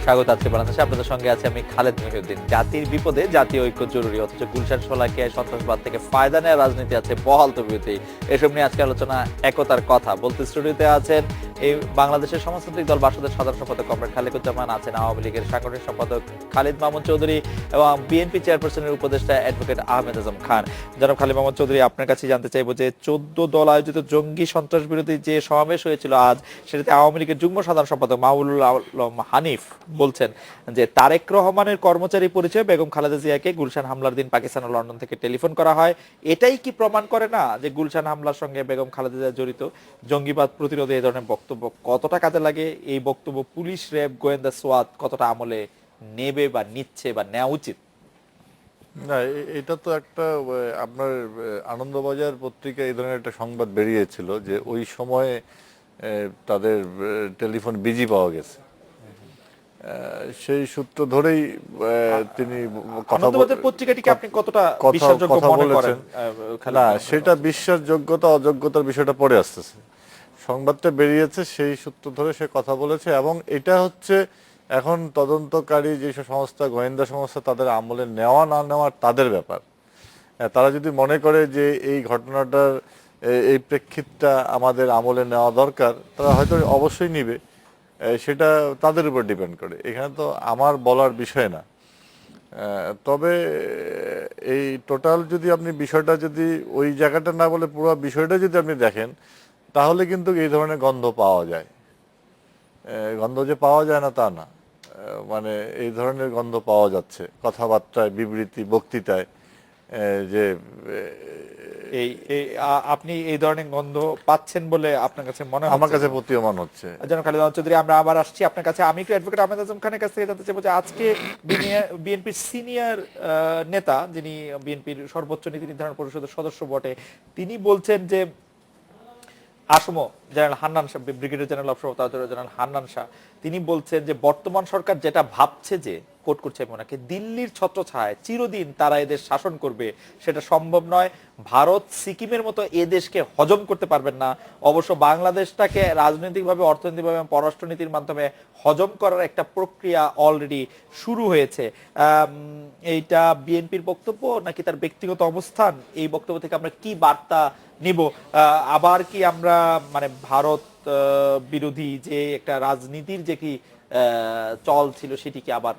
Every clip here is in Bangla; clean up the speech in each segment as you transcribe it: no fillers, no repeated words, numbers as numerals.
স্বাগত আছে বাংলাদেশে। আপনাদের সঙ্গে আছে আমি খালেদ মহিউদ্দিন। জাতির বিপদে জাতীয় ঐক্য জরুরি, অথচ গুলশান শোলাকিয়ায় সন্ত্রাসবাদ থেকে ফায়দা নেওয়ার রাজনীতি আছে বহাল তবিয়তেই। এসব নিয়ে আজকে আলোচনা একতার কথা বলতে স্টুডিওতে আছেন এই বাংলাদেশের সমাজতান্ত্রিক দল বাসদের সাধারণ সম্পাদক কমরেড খালেকুজ্জামান, আছেন আওয়ামী লীগের সাংগঠনিক সম্পাদক খালিদ মাহমুদ চৌধুরী এবং বিএনপি চেয়ারপারসনের উপদেষ্টা অ্যাডভোকেট আহমেদ আজম খান। জনাব খালিদ মাহমুদ চৌধুরী, আপনার কাছে জানতে চাইবো যে 14 দল আয়োজিত জঙ্গি সন্ত্রাস বিরোধী যে সমাবেশ হয়েছিল আজ, সেটাতে আওয়ামী লীগের যুগ্ম সাধারণ সম্পাদক মাহবুবুল আলম হানিফ বলছেন যে তারেক রহমানের কর্মচারী পরিচয় বেগম খালেদা জিয়াকে গুলশান হামলার দিন পাকিস্তান ও লন্ডন থেকে টেলিফোন করা হয়। এটাই কি প্রমাণ করে না যে গুলশান হামলার সঙ্গে বেগম খালেদা জিয়া জড়িত? জঙ্গিবাদ প্রতিরোধে এই ধরনের বক্তব্য কতটা কাজে লাগে? এই বক্তব্য পুলিশ, র্যাব, গোয়েন্দা, সোয়াত কতটা আমলে নেবে বা নিচ্ছে বা নেওয়া উচিত? না, এটা তো একটা আপনার আনন্দবাজার পত্রিকায় এই ধরনের একটা সংবাদ বেরিয়েছিল যে ওই সময়ে তাদের টেলিফোন বিজি পাওয়া গেছে। সেই সূত্র ধরেই তিনি আনন্দবাজার পত্রিকাটিকে আপনি কতটা বিশ্বাসযোগ্য মনে করেন? না, সেটা বিশ্বাসযোগ্যতা অযোগ্যতার বিষয়টা পরে আসতেছে। সংবাদটা বেরিয়েছে সেই সূত্র ধরে সে কথা বলেছে, এবং এটা হচ্ছে এখন তদন্তকারী যেসব সংস্থা, গোয়েন্দা সংস্থা, তাদের আমলে নেওয়া না নেওয়ার তাদের ব্যাপার। তারা যদি মনে করে যে এই ঘটনাটার এই প্রেক্ষিতটা আমাদের আমলে নেওয়া দরকার, তারা হয়তো অবশ্যই নিবে, সেটা তাদের উপর ডিপেন্ড করে। এখানে তো আমার বলার বিষয় না। তবে এই টোটাল যদি আপনি বিষয়টা যদি ওই জায়গাটা না বলে পুরো বিষয়টা যদি আপনি দেখেন, তাহলে কিন্তু এই ধরনের গন্ধ পাওয়া যায়। গন্ধ যে পাওয়া যায় না তা না, মানে এই ধরনের গন্ধ পাওয়া যাচ্ছে কথাবার্তায়, বিবৃতি, বক্তৃতায়। যে আপনি এই ধরনের গন্ধ পাচ্ছেন বলে আপনার কাছে মনে হয়? আমার কাছে প্রতীয়মান হচ্ছে। জনাব খালিদ মাহমুদ চৌধুরী, আমরা আবার আসছি আপনার কাছে। আমি একটু অ্যাডভোকেট আহমেদ আজম খানের কাছ থেকে জানতে চাইবো যে আজকে বিএনপির সিনিয়র নেতা, যিনি বিএনপির সর্বোচ্চ নীতি নির্ধারণ পরিষদের সদস্য বটে, তিনি বলছেন যে আসমো general Hannan Shah, brigadier general of general Hannan Shah, তিনি বলছেন যে বর্তমান সরকার যেটা ভাবছে যে কোট করছে ওনাকে, দিল্লির ছত্রছায়ায় চিরদিন তারা এদেশ শাসন করবে, সেটা সম্ভব নয়। ভারত সিকিমের মতো এদেশকে হজম করতে পারবেন না। অবশ্য বাংলাদেশটাকে রাজনৈতিকভাবে, অর্থনৈতিকভাবে, পররাষ্ট্রনীতির মাধ্যমে হজম করার একটা প্রক্রিয়া অলরেডি শুরু হয়েছে। এইটা বিএনপির বক্তব্য নাকি তার ব্যক্তিগত অবস্থান? এই বক্তব্য থেকে আমরা কি বার্তা নিব? আবার কি আমরা মানে ভারত বিরোধী যে একটা রাজনীতির যে কি চল ছিল, সেটি কি আবার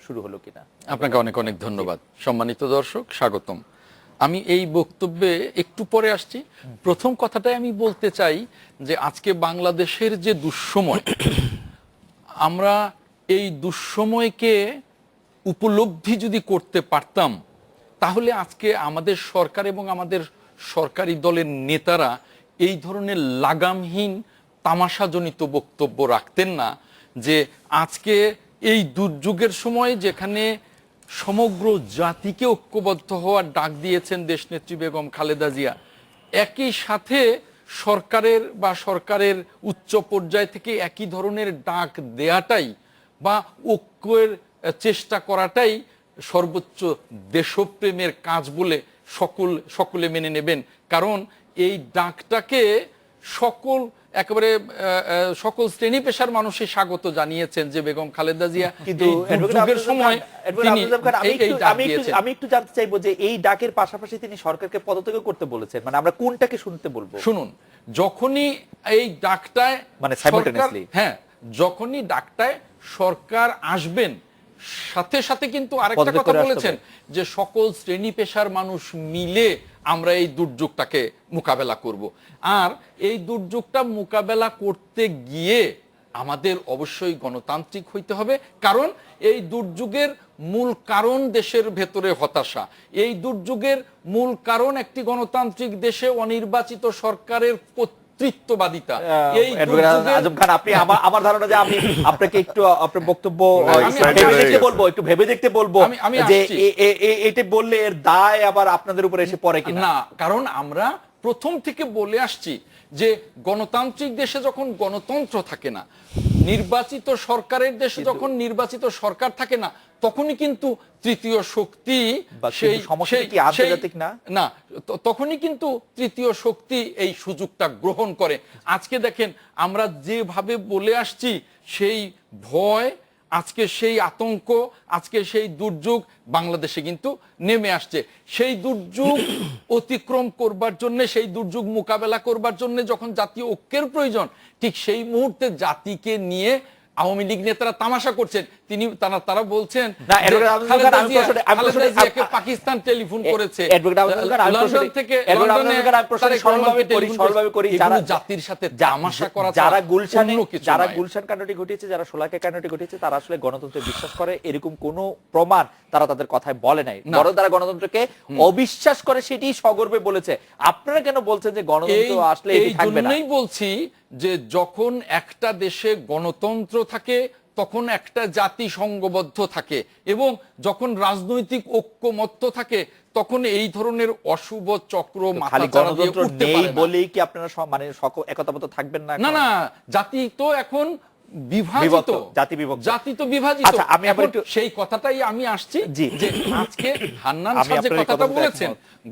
শুরু হলো কিনা? আপনাকে অনেক অনেক ধন্যবাদ। সম্মানিত দর্শক, স্বাগতম। আমি এই বক্তব্যে একটু পরে আসছি। প্রথম কথাটাই আমি বলতে চাই যে আজকে বাংলাদেশের যে দুঃসময়, আমরা এই দুঃসময়কে উপলব্ধি যদি করতে পারতাম, তাহলে আজকে আমাদের সরকার এবং আমাদের সরকারি দলের নেতারা এই ধরনের লাগামহীন তামাশাজনিত বক্তব্য রাখতেন না। যে আজকে এই দুর্যোগের সময় যেখানে সমগ্র জাতিকে ঐক্যবদ্ধ হওয়ার ডাক দিয়েছেন দেশনেত্রী বেগম খালেদা জিয়া, একই সাথে সরকারের উচ্চ পর্যায় থেকে একই ধরনের ডাক দেয়াটাই বা ঐক্যের চেষ্টা করাটাই সর্বোচ্চ দেশপ্রেমের কাজ বলে সকলে মেনে নেবেন। কারণ এই ডাকটাকে একেবারে সকল শ্রেণী পেশার মানুষই স্বাগত জানিয়েছেন যে বেগম খালেদা জিয়া কিন্তু সময় আমি একটু জানতে চাইবো যে এই ডাকের পাশাপাশি তিনি সরকারকে পদত্যাগ করতে বলেছেন, মানে আমরা কোনটাকে শুনতে বলবো? শুনুন, যখনই এই ডাকটায় মানে সাইমultaneously, হ্যাঁ, যখনই ডাকটায় সরকার আসবেন, সাথে সাথে কিন্তু আরেকটা কথা বলেছেন যে সকল শ্রেণী পেশার মানুষ মিলে আমরা এই দুর্যোগটাকে মোকাবেলা করব। আর এই দুর্যোগটা মোকাবেলা করতে গিয়ে আমাদের অবশ্যই গণতান্ত্রিক হইতে হবে, কারণ এই দুর্যোগের মূল কারণ দেশের ভেতরে হতাশা। এই দুর্যোগের মূল কারণ একটি গণতান্ত্রিক দেশে অনির্বাচিত সরকারের কর্তৃত্ববাদিতা। আজম খান, আপনি আমার ধারণা যে আমি আপনাকে একটু আপনার বক্তব্য একটু ভেবে দেখতে বলবো যে এটা বললে এর দায় আবার আপনাদের উপর এসে পড়ে কিনা। না, কারণ আমরা প্রথম থেকে বলে আসছি যে গণতান্ত্রিক দেশে যখন গণতন্ত্র থাকে না, নির্বাচিত সরকারের দেশে যখন নির্বাচিত সরকার থাকে না, তখনই কিন্তু তৃতীয় শক্তি, সেই সমস্যা কি আন্তর্জাতিক না, তখনই কিন্তু তৃতীয় শক্তি এই সুযোগটা গ্রহণ করে। আজকে দেখেন, আমরা যেভাবে বলে আসছি সেই ভয় আজকে সেই আতঙ্ক, আজকে সেই দুর্যোগ বাংলাদেশে কিন্তু নেমে আসছে। সেই দুর্যোগ অতিক্রম করবার জন্য, সেই দুর্যোগ মোকাবেলা করবার জন্য যখন জাতীয় ঐক্যের প্রয়োজন, ঠিক সেই মুহূর্তে জাতিকে নিয়ে আওয়ামী লীগ নেতারা তামাশা করছেন। তারা বলছেন না, যে খালেদা জিয়াকে পাকিস্তান টেলিফোন করেছে, লন্ডন থেকে জাতির সাথে তামাশা করা, যারা গুলশান কাণ্ডটি ঘটিয়েছে, যারা শোলাকিয়া কাণ্ডটি ঘটিয়েছে, তারা আসলে গণতন্ত্রে বিশ্বাস করে এরকম কোন প্রমাণ তারা তাদের কথায় বলে নাই, বরং তারা গণতন্ত্রকে অবিশ্বাস করে, সেটি সগর্বে বলেছে। আপনারা কেন বলছেন যে গণতন্ত্র আসলে এটি থাকবে না? এই জন্যই বলছি যে যখন একটা দেশে গণতন্ত্র থাকে তখন একটা জাতি সংঘবদ্ধ থাকে, এবং যখন রাজনৈতিক ঐক্যমত্য থাকে তখন এই ধরনের অশুভ চক্র খালি গণতন্ত্র নেই বলেই কি আপনারা মানে একতাবদ্ধ থাকবেন না? না না, জাতি তো এখন বিভাজিত, জাতি তো বিভাজিত। আচ্ছা, আমি আবার একটু সেই কথাটাই আমি আসছি যে আজকে হান্নান সাহেব যে কথাটা বলেছেন,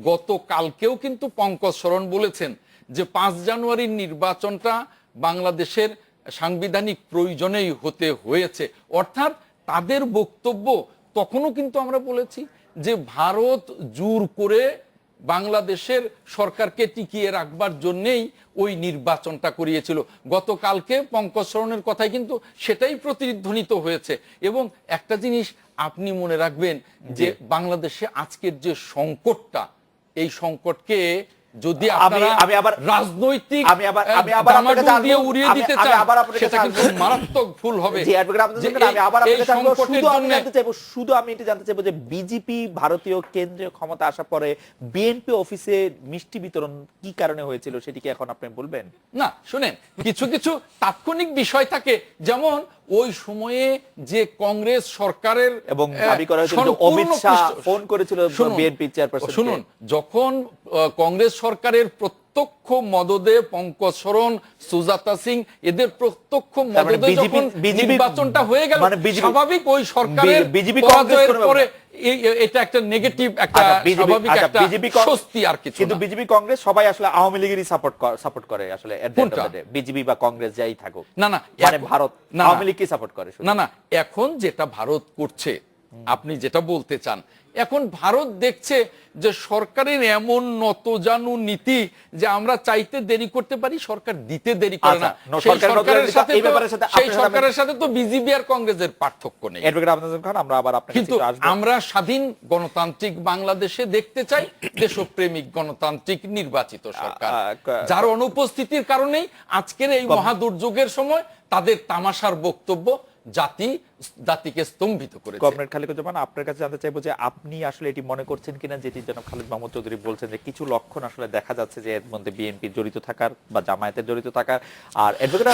গতকালকেও কিন্তু পঙ্কজ শরণ বলেছেন যে 5 জানুয়ারির নির্বাচনটা বাংলাদেশের সাংবিধানিক প্রয়োজনেই হতে হয়েছে। অর্থাৎ তাদের বক্তব্য তখনও কিন্তু আমরা বলেছি যে ভারত জোর করে বাংলাদেশের সরকারকে টিকিয়ে রাখবার জন্যই ওই নির্বাচনটা করিয়েছিল। গতকালকে পঙ্কজ শরণের কথাই কিন্তু সেটাই প্রতিধ্বনিত হয়েছে। এবং একটা জিনিস আপনি মনে রাখবেন যে বাংলাদেশে আজকের যে সংকটটা, এই সংকটকে যদি আমি আবার রাজনৈতিক দিয়ে উড়িয়ে দিতে চান, সেটা কিন্তু মারাত্মক ভুল হবে। শুধু আমি এটা জানতে চাইবো যে বিজেপি ভারতীয় কেন্দ্রীয় ক্ষমতা আসার পরে বিএনপি অফিসে মিষ্টি বিতরণ কি কারণে হয়েছিল, সেটি কি এখন আপনি বলবেন? না, শুনেন, কিছু কিছু তাৎক্ষণিক বিষয় থাকে, যেমন ওই সময়ে যে কংগ্রেস সরকারের এবং দাবি করা হয়েছিল অমিত শাহ ফোন করেছিল বিএনপি চেয়ারপারসন। শুনুন, যখন কংগ্রেস সরকারের প্রত্যক্ষ মদদে পঙ্কজ শরণ, সুজাতা সিং এদের প্রত্যক্ষ মদদে যখন নির্বাচনটা হয়ে গেল, স্বাভাবিক ওই সরকারের পরাজয়ের পরে এটা একটা নেগেটিভ, একটা স্বাভাবিক একটা স্বস্তি, আর কিছু। কিন্তু বিজেপি কংগ্রেস সবাই আসলে আওয়ামী লীগেরই সাপোর্ট করে আসলে, বিজেপি বা কংগ্রেস যাই থাকুক না না, মানে ভারত আওয়ামী লীগকে সাপোর্ট করে না না। এখন যেটা ভারত করছে, আপনি যেটা বলতে চান, এখন ভারত দেখছে যে সরকারের এমন নতজানু নীতি যে আমরা চাইতে দেরি করতে পারি, সরকার দিতে দেরি করে না। সেই সরকারের সাথে তো বিজেপি আর কংগ্রেসের পার্থক্য নেই। কিন্তু আমরা স্বাধীন গণতান্ত্রিক বাংলাদেশে দেখতে চাই দেশপ্রেমিক গণতান্ত্রিক নির্বাচিত সরকার, যার অনুপস্থিতির কারণেই আজকের এই মহাদুর্যোগের সময় তাদের তামাশার বক্তব্য জাতিকে স্তম্ভিত করেছে। কমরেড খালিকুজ্জামান, আপনার কাছে জানতে চাইবো যে আপনি আসলে এটি মনে করছেন কিনা, যেটি জনাব খালিদ মাহমুদ চৌধুরী বলছেন যে কিছু লক্ষণ আসলে দেখা যাচ্ছে যে এর মধ্যে বিএনপি জড়িত থাকার বা জামায়াতের জড়িত থাকার, আর অ্যাডভোকেট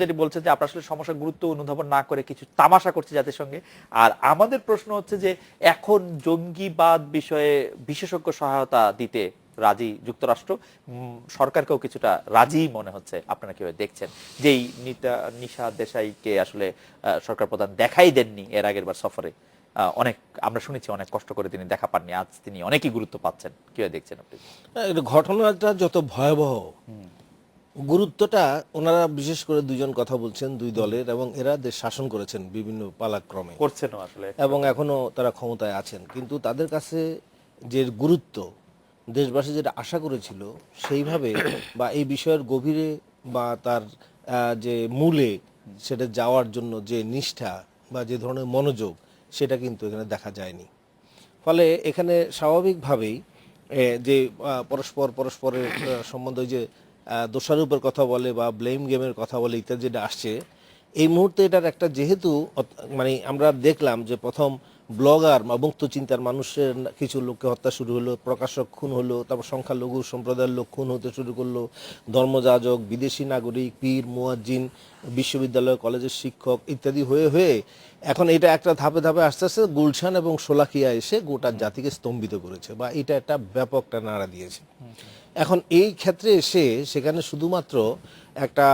যেটি বলছেন যে আপনারা আসলে সমস্যার গুরুত্ব অনুধাবন না করে কিছু তামাশা করছে জাতির সঙ্গে। আর আমাদের প্রশ্ন হচ্ছে যে এখন জঙ্গিবাদ বিষয়ে বিশেষজ্ঞ সহায়তা দিতে রাজি যুক্তরাষ্ট্র, সরকারকেও কিছুটা রাজি মনে হচ্ছে। আপনারা কিভাবে দেখছেন যেই নিশা দেশাইকে আসলে সরকার প্রধান দেখাই দেননি এর আগের বার সফরে, অনেক আমরা শুনেছি অনেক কষ্ট করে তিনি দেখা পাননি, আজ তিনি অনেকই গুরুত্ব পাচ্ছেন, কিভাবে দেখছেন আপনি? ঘটনাটা যত ভয়াবহ, গুরুত্বটা ওনারা বিশেষ করে দুজন কথা বলছেন দুই দলের, এবং এরা দেশ শাসন করেছেন বিভিন্ন পালাক্রমে, করছেন আসলে, এবং এখনো তারা ক্ষমতায় আছেন, কিন্তু তাদের কাছে যে গুরুত্ব দেশবাসী যেটা আশা করেছিল সেইভাবে বা এই বিষয়ের গভীরে বা তার যে মূলে সেটা যাওয়ার জন্য যে নিষ্ঠা বা যে ধরনের মনোযোগ, সেটা কিন্তু এখানে দেখা যায়নি। ফলে এখানে স্বাভাবিকভাবেই যে পরস্পরের সম্বন্ধে যে দোষারোপের কথা বলে বা ব্লেম গেমের কথা বলে ইত্যাদি যেটা আসছে, এই মুহূর্তে এটার একটা যেহেতু মানে আমরা দেখলাম যে প্রথম ব্লগার বা মুক্ত চিন্তার মানুষের কিছু লোককে হত্যা শুরু হলো, প্রকাশক খুন হলো, তারপর সংখ্যালঘু সম্প্রদায়ের লোক খুন হতে শুরু করলো, ধর্মযাজক, বিদেশি নাগরিক, পীর, মুয়াজ্জিন, বিশ্ববিদ্যালয় কলেজের শিক্ষক ইত্যাদি হয়ে হয়ে এখন এটা একটা ধাপে ধাপে আস্তে আস্তে গুলশান এবং শোলাকিয়া এসে গোটা জাতিকে স্তম্ভিত করেছে বা এটা একটা ব্যাপক নাড়া দিয়েছে। এখন এই ক্ষেত্রে এসে সেখানে শুধুমাত্র একটা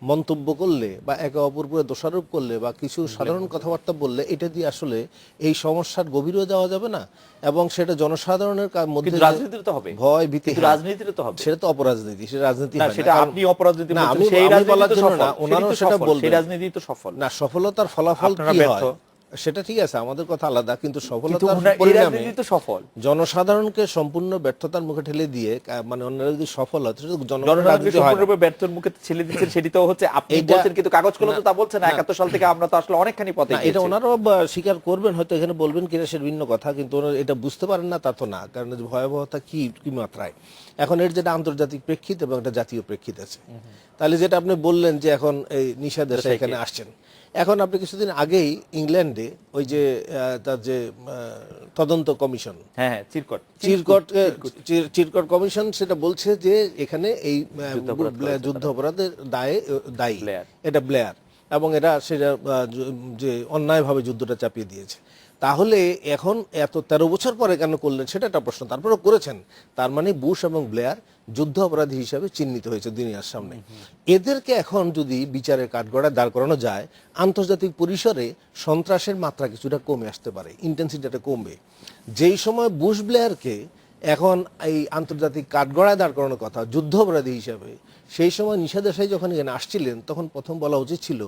মন্তব্য করলে বা একে অপর উপরে দোষারোপ করলে বা কিছু সাধারণ কথাবার্তা বললে এটা দিয়ে আসলে এই সমস্যার গভীরেও যাওয়া যাবে না, এবং সেটা জনসাধারণের মধ্যে কিন্তু যে রাজনীতিতে তো হবে, ভয় ভীতি, কিন্তু রাজনীতিতে তো হবে। সেটা তো অপরাজনীতি, সেটা রাজনীতি না, হয় না। সেটা কারণ- আপনি অপরাজনীতি না, বলছেন, আমি সেই আমি বলার রাজনীতি তো জন্য না, সফল, ওনারাও সেটাই তো সেটা সফল, বলবেন। সেই রাজনীতি তো সফল। না, সফলতার ফলাফল আপনারা কি ব্যর্থ। হয় সেটা ঠিক আছে, আমাদের কথা আলাদা, কিন্তু কিন্তু সফলতার ওনার এই পরিণামে রাজনীতি তো সফল। জনসাধারণকে সম্পূর্ণ ব্যর্থতার মুখে ঠেলে দিয়ে মানে অন্যরা যদি সফল হয় সেটা তো জনগণের জনসাধারণকে রাজনীতি হয় না। সম্পূর্ণরূপে ব্যর্থের মুখে ছেলে দিচ্ছেন, সেটি তো হচ্ছে আপনি এইটা- বলছেন, কিন্তু কাগজ কলমে তো তা বলছেন না। 71 সাল থেকে আমরা তো আসলে অনেকখানি পথে না, এটা গিয়েছি। ওনারাও স্বীকার করবেন, হয়তো এখানে বলবেন কিনা সে ভিন্ন কথা, কিন্তু ওনারা এটা বুঝতে পারেন না তা তো না, কারণ এর ভয়াবহতা কি কি মাত্রায়। এখন এর যেটা আন্তর্জাতিক প্রেক্ষিত এবং একটা জাতীয় প্রেক্ষিত আছে। তাহলে যেটা আপনি বললেন যে এখন এই নিশা দেশাই এখানে আসছেন, এখন আপনি কিছুদিন আগেই ইংল্যান্ডে ওই যে তার যে তদন্ত কমিশন, হ্যাঁ হ্যাঁ, চিরকট চিরকট কমিশন সেটা বলছে যে এখানে এই যুদ্ধাপরাধ করেছে যুদ্ধ অপরাধের দায়ী ব্লেয়ার। এটা ব্লেয়ার, এবং এরা সেটা যে অন্যায়ভাবে যুদ্ধটা চাপিয়ে দিয়েছে। তাহলে এখন এত 13 বছর পরে কেন করলেন সেটা একটা প্রশ্ন। তারপরেও করেছেন, তার মানে বুশ এবং ব্লেয়ার যুদ্ধ অপরাধী হিসাবে চিহ্নিত হয়েছে দুনিয়ার সামনে। এদেরকে এখন যদি বিচারের কাঠগড়ায় দাঁড় করানো যায়, আন্তর্জাতিক পরিসরে সন্ত্রাসের মাত্রা কিছুটা কমে আসতে পারে, ইন্টেন্সিটিটা কমবে। যেই সময় বুশ ব্লেয়ারকে এখন এই আন্তর্জাতিক কাঠগড়ায় দাঁড় করানোর কথা যুদ্ধ অপরাধী হিসাবে, সেই সময় নিশা দেশাই যখন এখানে আসছিলেন তখন প্রথম বলা উচিত ছিল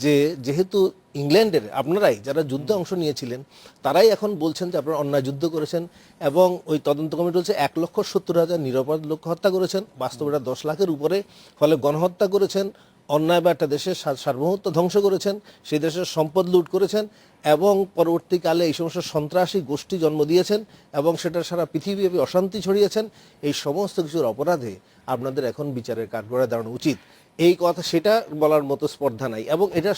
যে যেহেতু ইংল্যান্ডের আপনারাই যারা যুদ্ধে অংশ নিয়েছিলেন তারাই এখন বলছেন যে আপনারা অন্যায় যুদ্ধ করেছেন, এবং ওই তদন্ত কমিটি বলছে 1,70,000 নিরপরাধ লোক হত্যা করেছেন, বাস্তবে এটা 10 লাখের উপরে, ফলে গণহত্যা করেছেন, অন্যায় বা একটা দেশের সার্বভৌমত্ব ধ্বংস করেছেন, সেই দেশের সম্পদ লুট করেছেন, এবং পরবর্তীকালে এই সমস্ত সন্ত্রাসী গোষ্ঠী জন্ম দিয়েছেন, এবং সেটা সারা পৃথিবীব্যাপী অশান্তি ছড়িয়েছেন। এই সমস্ত কিছুর অপরাধে আপনাদের এখন বিচারের কাঠগড়ায় দাঁড়ানো উচিত। এই কথা সেটা বলার মতো স্পর্ধা নাই, এবং এটা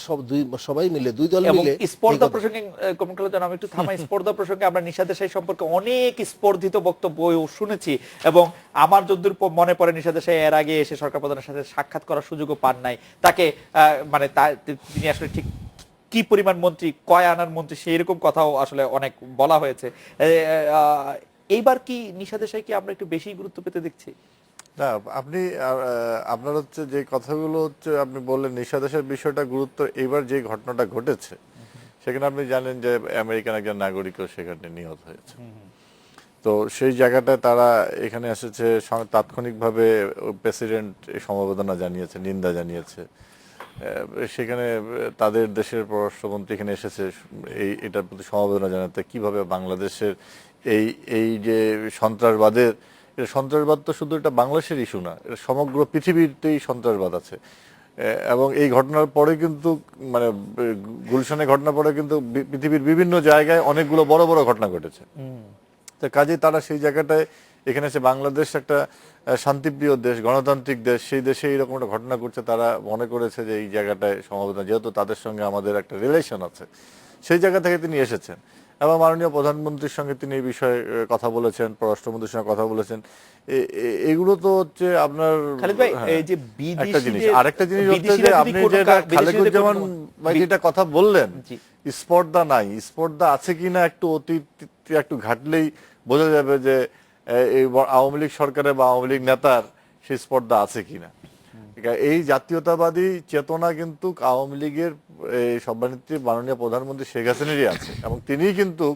সবাই মিলে দুই দল এবং মিলে স্পর্ধা প্রসঙ্গে কমনকালের জন্য আমি একটু থামাই। স্পর্ধা প্রসঙ্গে আমরা নিশা দেশাই সম্পর্কে অনেক স্পর্ধিত বক্তব্যও শুনেছি, এবং আমার যদ্দূর মনে পড়ে নিশা দেশাই এর আগে এসে সরকার প্রধানের সাথে সাক্ষাৎ করার সুযোগও পান নাই। তাকে মানে তিনি আসলে ঠিক কি পরিমাণ মন্ত্রী, কয় আনার মন্ত্রী, সেই রকম কথাও আসলে অনেক বলা হয়েছে। এইবার কি নিশা দেশাই কি আমরা একটু বেশি গুরুত্ব পেতে দেখছি? না, আপনি আপনার হচ্ছে যে কথাগুলো হচ্ছে আপনি বললেন নিঃসাদেশের বিষয়টা গুরুত্ব, এইবার যে ঘটনাটা ঘটেছে সেখানে আপনি জানেন যে আমেরিকান একজন নাগরিকও সেখানে নিহত হয়েছে। তো সেই জায়গাটায় তারা এখানে এসেছে, তাৎক্ষণিকভাবে প্রেসিডেন্ট সমবেদনা জানিয়েছে, নিন্দা জানিয়েছে। সেখানে তাদের দেশের পররাষ্ট্রমন্ত্রী এখানে এসেছে এটার প্রতি সমবেদনা জানাতে, কিভাবে বাংলাদেশের এই যে সন্ত্রাসবাদের, এটা সন্ত্রাসবাদ তো শুধু এটা বাংলাদেশের ইস্যু না, এটা সমগ্র পৃথিবীতেই সন্ত্রাসবাদ আছে। এবং এই ঘটনার পরে কিন্তু মানে গুলশানের ঘটনার পরে কিন্তু পৃথিবীর বিভিন্ন জায়গায় অনেকগুলো বড় বড় ঘটনা ঘটেছে। তো কাজেই তারা সেই জায়গাটায় এখানে এসে, বাংলাদেশ একটা শান্তিপ্রিয় দেশ, গণতান্ত্রিক দেশ, সেই দেশে এইরকম একটা ঘটনা করছে, তারা মনে করেছে যে এই জায়গাটায় সমবেদনা, যেহেতু তাদের সঙ্গে আমাদের একটা রিলেশন আছে, সেই জায়গা থেকে তিনি এসেছেন। এবং মাননীয় প্রধানমন্ত্রীর সঙ্গে তিনি এই বিষয়ে কথা বলেছেন, পররাষ্ট্রমন্ত্রীর সঙ্গে কথা বলেছেন। এগুলো তো হচ্ছে আপনার খালিদ ভাই, এই যে একটা জিনিস। বিদেশিদের, আরেকটা জিনিস হচ্ছে যে আপনি যেটা খালেকুজ্জামান ভাই যেটা কথা বললেন, স্পর্ধা নাই, স্পর্ধা আছে কিনা একটু অতীত একটু ঘাটলেই বোঝা যাবে যে এই আওয়ামী লীগ সরকারের বা আওয়ামী লীগ নেতার সেই স্পর্ধা আছে কিনা। এই জাতীয়তাবাদী চেতনা কিন্তু আওয়ামী লীগের সম্মানিত মাননীয় প্রধানমন্ত্রী শেখ হাসিনারই আছে, এবং তিনি কিন্তু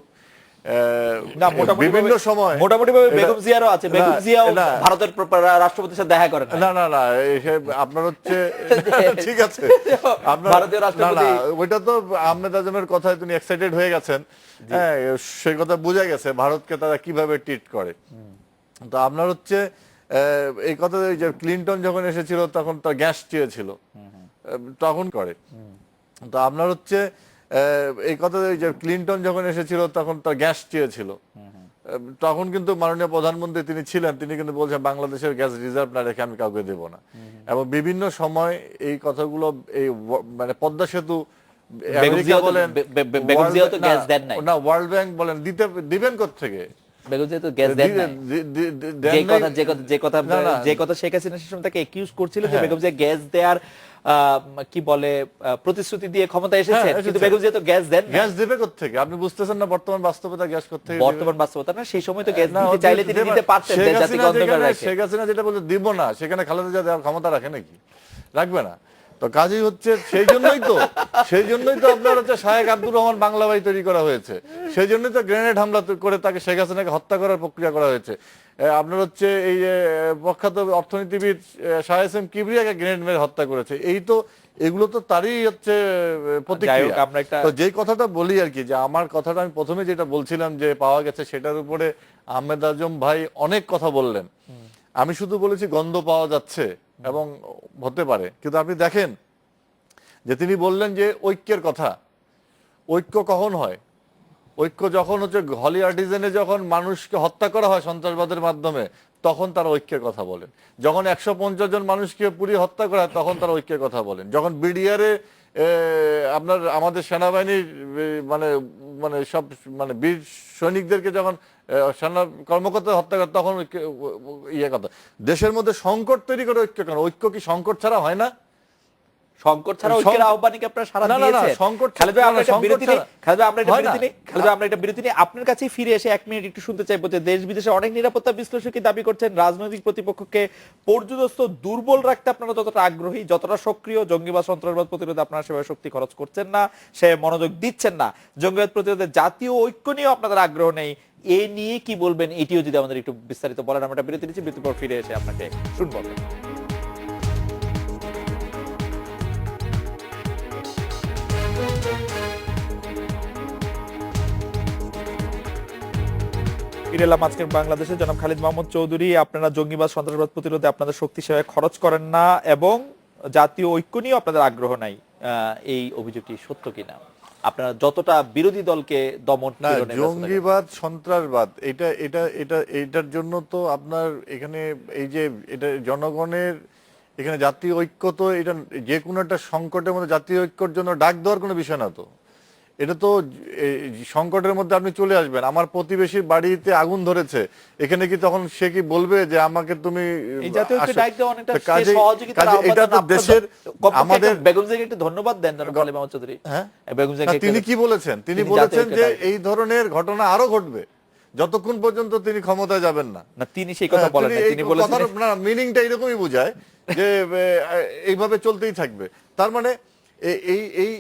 বিভিন্ন সময় মোটামুটি ভাবে বেগম জিয়ারও আছে। বেগম জিয়াও ভারতের রাষ্ট্রপতির সাথে দেখা করেন। না না না, আপনার হচ্ছে ঠিক আছে, আপনার ভারতীয় রাষ্ট্রপতি, ওইটা তো আহমেদ আজমের কথায় তিনি এক্সাইটেড হয়ে গেছেন। হ্যাঁ, সেই কথা বোঝা গেছে ভারতকে তারা কিভাবে ট্রিট করে। তো আপনার হচ্ছে এই কথা যে ক্লিনটন যখন এসেছিল তখন তার গ্যাস চেয়েছিল, তখন করে। তো আপনার হচ্ছে এই কথা যে ক্লিনটন যখন এসেছিল তখন তার গ্যাস চেয়েছিল, তখন কিন্তু মাননীয় প্রধানমন্ত্রী তিনি ছিলেন, তিনি কিন্তু বলছেন বাংলাদেশের গ্যাস রিজার্ভ না রেখে আমি কাউকে দেব না। এবং বিভিন্ন সময় এই কথাগুলো, এই মানে পদ্মা সেতু আমেরিকা বলেন, না ওয়ার্ল্ড ব্যাংক বলেন, দিবেন কোত্থেকে? যে কথা শেখ হাসিনা সে সময় তাকে একিউজ করছিল যে বেগম জিয়া গ্যাস দেওয়ার কি বলে প্রতিশ্রুতি দিয়ে ক্ষমতা এসেছে, কিন্তু বেগম জিয়া তো গ্যাস দেন। গ্যাস দেবে কোত্থেকে? আপনি বুঝতেছেন না বর্তমান বাস্তবতা গ্যাস কোত্থেকে? বর্তমান বাস্তবতা না, সেই সময় তো গ্যাস দিতে চাইলে তিনি দিতে পারতেন। শেখ হাসিনা যেটা বলে দিব না, সেখানে খালেদা জিয়া দেওয়ার ক্ষমতা রাখে নাকি? রাখবে না। তো কাজেই হচ্ছে সেই জন্যই তো আপনার হচ্ছে শায়েখ আব্দুর রহমান বাংলা বাড়ি তৈরি করা হয়েছে, সেই জন্যই তো গ্রেনেড হামলা করে তাকে শেখ হাসিনাকে হত্যা করার প্রক্রিয়া করা হয়েছে। আপনার হচ্ছে এই যে প্রখ্যাত অর্থনীতিবিদ শাহ এস এম কিবরিয়াকে গ্রেনেড মেরে হত্যা করেছে। এগুলো তো তারই হচ্ছে প্রতিক্রিয়া। তো যেই কথাটা বলি আর কি, যে আমার কথাটা আমি প্রথমে যেটা বলছিলাম যে পাওয়া গেছে, সেটার উপরে আহমেদ আজম ভাই অনেক কথা বললেন। আমি শুধু বলেছি গন্ধ পাওয়া যাচ্ছে এবং হতে পারে, কিন্তু আপনি দেখেন যে তিনি বললেন যে ঐক্যের কথা। ঐক্য কখন হয়? ঐক্য যখন হচ্ছে হলি আর্টিজেনে যখন মানুষকে হত্যা করা হয় সন্ত্রাসবাদের মাধ্যমে, তখন তারা ঐক্যের কথা বলেন। যখন 150 জন মানুষকে পুড়িয়ে হত্যা করা হয়, তখন তারা ঐক্যের কথা বলেন। যখন বিডিআরে আপনার আমাদের সেনাবাহিনীর মানে মানে সব মানে বীর সৈনিকদেরকে যখন সেনা কর্মকর্তা হত্যা করে, তখন ইয়ে কথা। দেশের মধ্যে সংকট তৈরি করে ঐক্য কেন? ঐক্য কি সংকট ছাড়া হয় না? সংকট ছাড়া ঐক্যের আহ্বানকে আপনারা সাড়া দিয়েছেন? খালেদ ভাই, আমরা একটা বিরতি নিই। আমরা একটা বিরতি নিই। আপনার কাছেই ফিরে এসে 1 মিনিট একটু শুনতে চাইবো যে দেশ বিদেশে অনেক নিরাপত্তা বিশ্লেষকই দাবি করছেন রাজনৈতিক প্রতিপক্ষকে পর্যদস্ত দুর্বল রাখতে আপনারা যতটা আগ্রহী, যতটা সক্রিয়, জঙ্গিবাদ সন্ত্রাসবাদ প্রতিরোধে আপনারা সেভাবে শক্তি খরচ করছেন না, সে মনোযোগ দিচ্ছেন না। জঙ্গিবাদ প্রতিরোধে জাতীয় ঐক্য নিয়েও আপনাদের আগ্রহ নেই। এ নিয়ে কি বলবেন, এটিও যদি আমাদের একটু বিস্তারিত বলেন। আমরা একটা বিরতি নিচ্ছি, বিরতির পর ফিরে এসে আপনাকে শুনবো। ফিরে এলাম আজকের বাংলাদেশে। জনাব খালিদ মাহমুদ চৌধুরী, আপনারা জঙ্গিবাদ সন্ত্রাসবাদ প্রতিরোধে আপনাদের শক্তি সেভাবে খরচ করেন না এবং জাতীয় ঐক্য নিয়েও আপনাদের আগ্রহ নাই, এই অভিযোগটি সত্য কিনা? আপনারা যতটা বিরোধী দলকে দমন না, জঙ্গিবাদ সন্ত্রাসবাদ এটার জন্য তো আপনার এখানে এই যে এটা জনগণের এখানে জাতীয় ঐক্য, তো এটা যে কোনো একটা সংকটের মধ্যে জাতীয় ঐক্যর জন্য ডাক দেওয়ার কোনো বিষয় না। তো এটা তো সংকটের মধ্যে আপনি চলে আসবেন। আমার প্রতিবেশীর বাড়িতে আগুন ধরেছে, এখানে কি তখন সে কি বলবে যে আমাকে তুমি ধন্যবাদ দেন চৌধুরী? তিনি কি বলেছেন? তিনি বলেছেন যে এই ধরনের ঘটনা আরো ঘটবে যতক্ষণ পর্যন্ত তিনি ক্ষমতায় যাবেন না। তিনি সেই কথা বলেন না, তিনি বলেছেন না, মিনিংটা এরকমই বোঝায় যে এইভাবে চলতেই থাকবে। তার মানে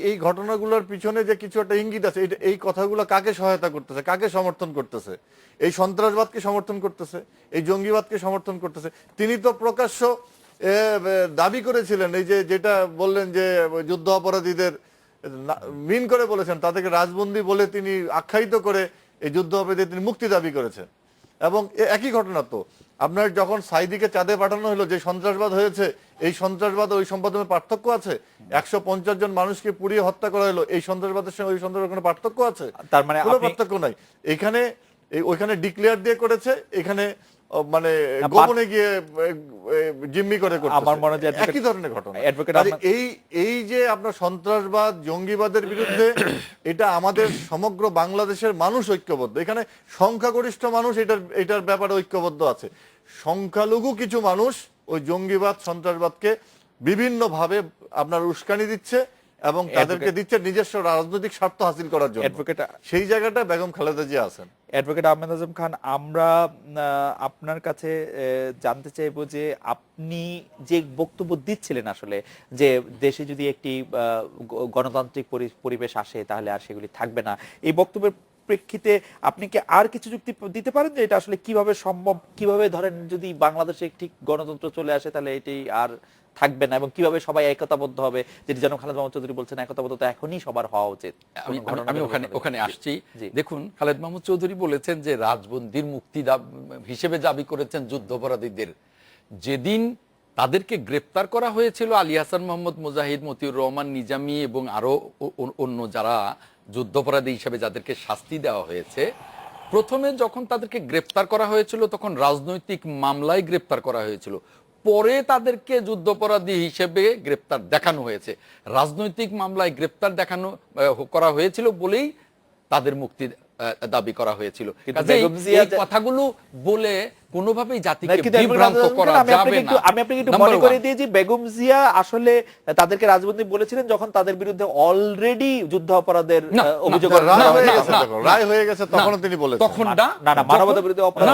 এই ঘটনাগুলোর পিছনে যে কিছু একটা ইঙ্গিত আছে। এই কথাগুলো কাকে সহায়তা করতেছে, কাকে সমর্থন করতেছে? এই সন্ত্রাসবাদকে সমর্থন করতেছে, এই জঙ্গিবাদকে সমর্থন করতেছে। তিনি তো প্রকাশ্য দাবি করেছিলেন, এই যে যেটা বললেন যে যুদ্ধ অপরাধীদের মিন করে বলেছেন, তাদেরকে রাজবন্দী বলে তিনি আখ্যায়িত করে এই যুদ্ধ অপরাধীদের তিনি মুক্তি দাবি করেছেন। এবং একই ঘটনা তো আপনার যখন সাইদিকে চাঁদে পাঠানো হলো, যে সন্ত্রাসবাদ হয়েছে, এই সন্ত্রাসবাদ ওই সম্পাদনের পার্থক্য আছে? 150 জন মানুষকে পুড়িয়ে হত্যা করা হলো, এই সন্ত্রাসবাদের সঙ্গে ওই সন্ত্রাসবাদের কোনো পার্থক্য আছে? তার মানে কোনো পার্থক্য নাই। এখানে ওইখানে ডিক্লেয়ার দিয়ে করেছে, এখানে মানে গোপনে গিয়ে জিম্মি করে করতেছে। আমার মনে হয় একই ধরনের ঘটনা। এই যে আপনার সন্ত্রাসবাদ জঙ্গিবাদের বিরুদ্ধে এটা আমাদের সমগ্র বাংলাদেশের মানুষ ঐক্যবদ্ধ। এখানে সংখ্যাগরিষ্ঠ মানুষ এটার ব্যাপারে ঐক্যবদ্ধ আছে। সংখ্যালঘু কিছু মানুষ ওই জঙ্গিবাদ সন্ত্রাসবাদকে বিভিন্ন ভাবে আপনার উস্কানি দিচ্ছে এবং তাদেরকে দিচ্ছে নিজস্ব রাজনৈতিক স্বার্থ হাসিল করার জন্য। সেই জায়গাটা বেগম খালেদা জিয়া আছেন। অ্যাডভোকেট আহমেদ আজম খান, আমরা আপনার কাছে জানতে চাইবো যে আপনি যে বক্তব্য দিচ্ছিলেন আসলে, যে দেশে যদি একটি গণতান্ত্রিক পরিবেশ আসে তাহলে আর সেগুলি থাকবে না, এই বক্তব্যের প্রেক্ষিতে আপনি কি আর কিছু যুক্তি দিতে পারেন যে এটা আসলে কিভাবে সম্ভব? কিভাবে ধরেন যদি বাংলাদেশে একটি গণতন্ত্র চলে আসে তাহলে এটি আর থাকবে না, এবং কিভাবে সবাই একতাবদ্ধ হবে? যেটি জনাব খালেদ মাহমুদ চৌধুরী বলছেন একতাবদ্ধতা এখনই সবার হওয়া উচিত। আমি ওখানে আসছি। দেখুন, খালেদ মাহমুদ চৌধুরী বলেছেন যে রাজবন্দির মুক্তি হিসেবে দাবি করেছেন যুদ্ধাপরাধীদের। যেদিন তাদেরকে গ্রেপ্তার করা হয়েছিল, আলী হাসান মোহাম্মদ মুজাহিদ, মতিউর রহমান নিজামী এবং আরো অন্য যারা যুদ্ধাপরাধী হিসেবে যাদেরকে শাস্তি দেওয়া হয়েছে, প্রথমে যখন তাদেরকে গ্রেপ্তার করা হয়েছিল তখন রাজনৈতিক মামলায় গ্রেপ্তার করা হয়েছিল, পরে তাদেরকে যুদ্ধাপরাধী হিসেবে গ্রেপ্তার দেখানো হয়েছে। রাজনৈতিক মামলায় গ্রেপ্তার দেখানো করা হয়েছিল বলেই তাদের মুক্তি দাবি করা হয়েছিল। এই কথাগুলো বলে কোনোভাবেই জাতিকে বিভ্রান্ত করা যাবে না। আমি আপনাকে একটু মনে করিয়ে দিয়েছি, বেগম জিয়া আসলে তাদেরকে রাজবন্দী বলেছিলেন যখন তাদের বিরুদ্ধে অলরেডি যুদ্ধ অপরাধের অভিযোগ রায় হয়ে গেছে, তখন তিনি বলেছেন তখন না মানবতার বিরুদ্ধে অপরাধ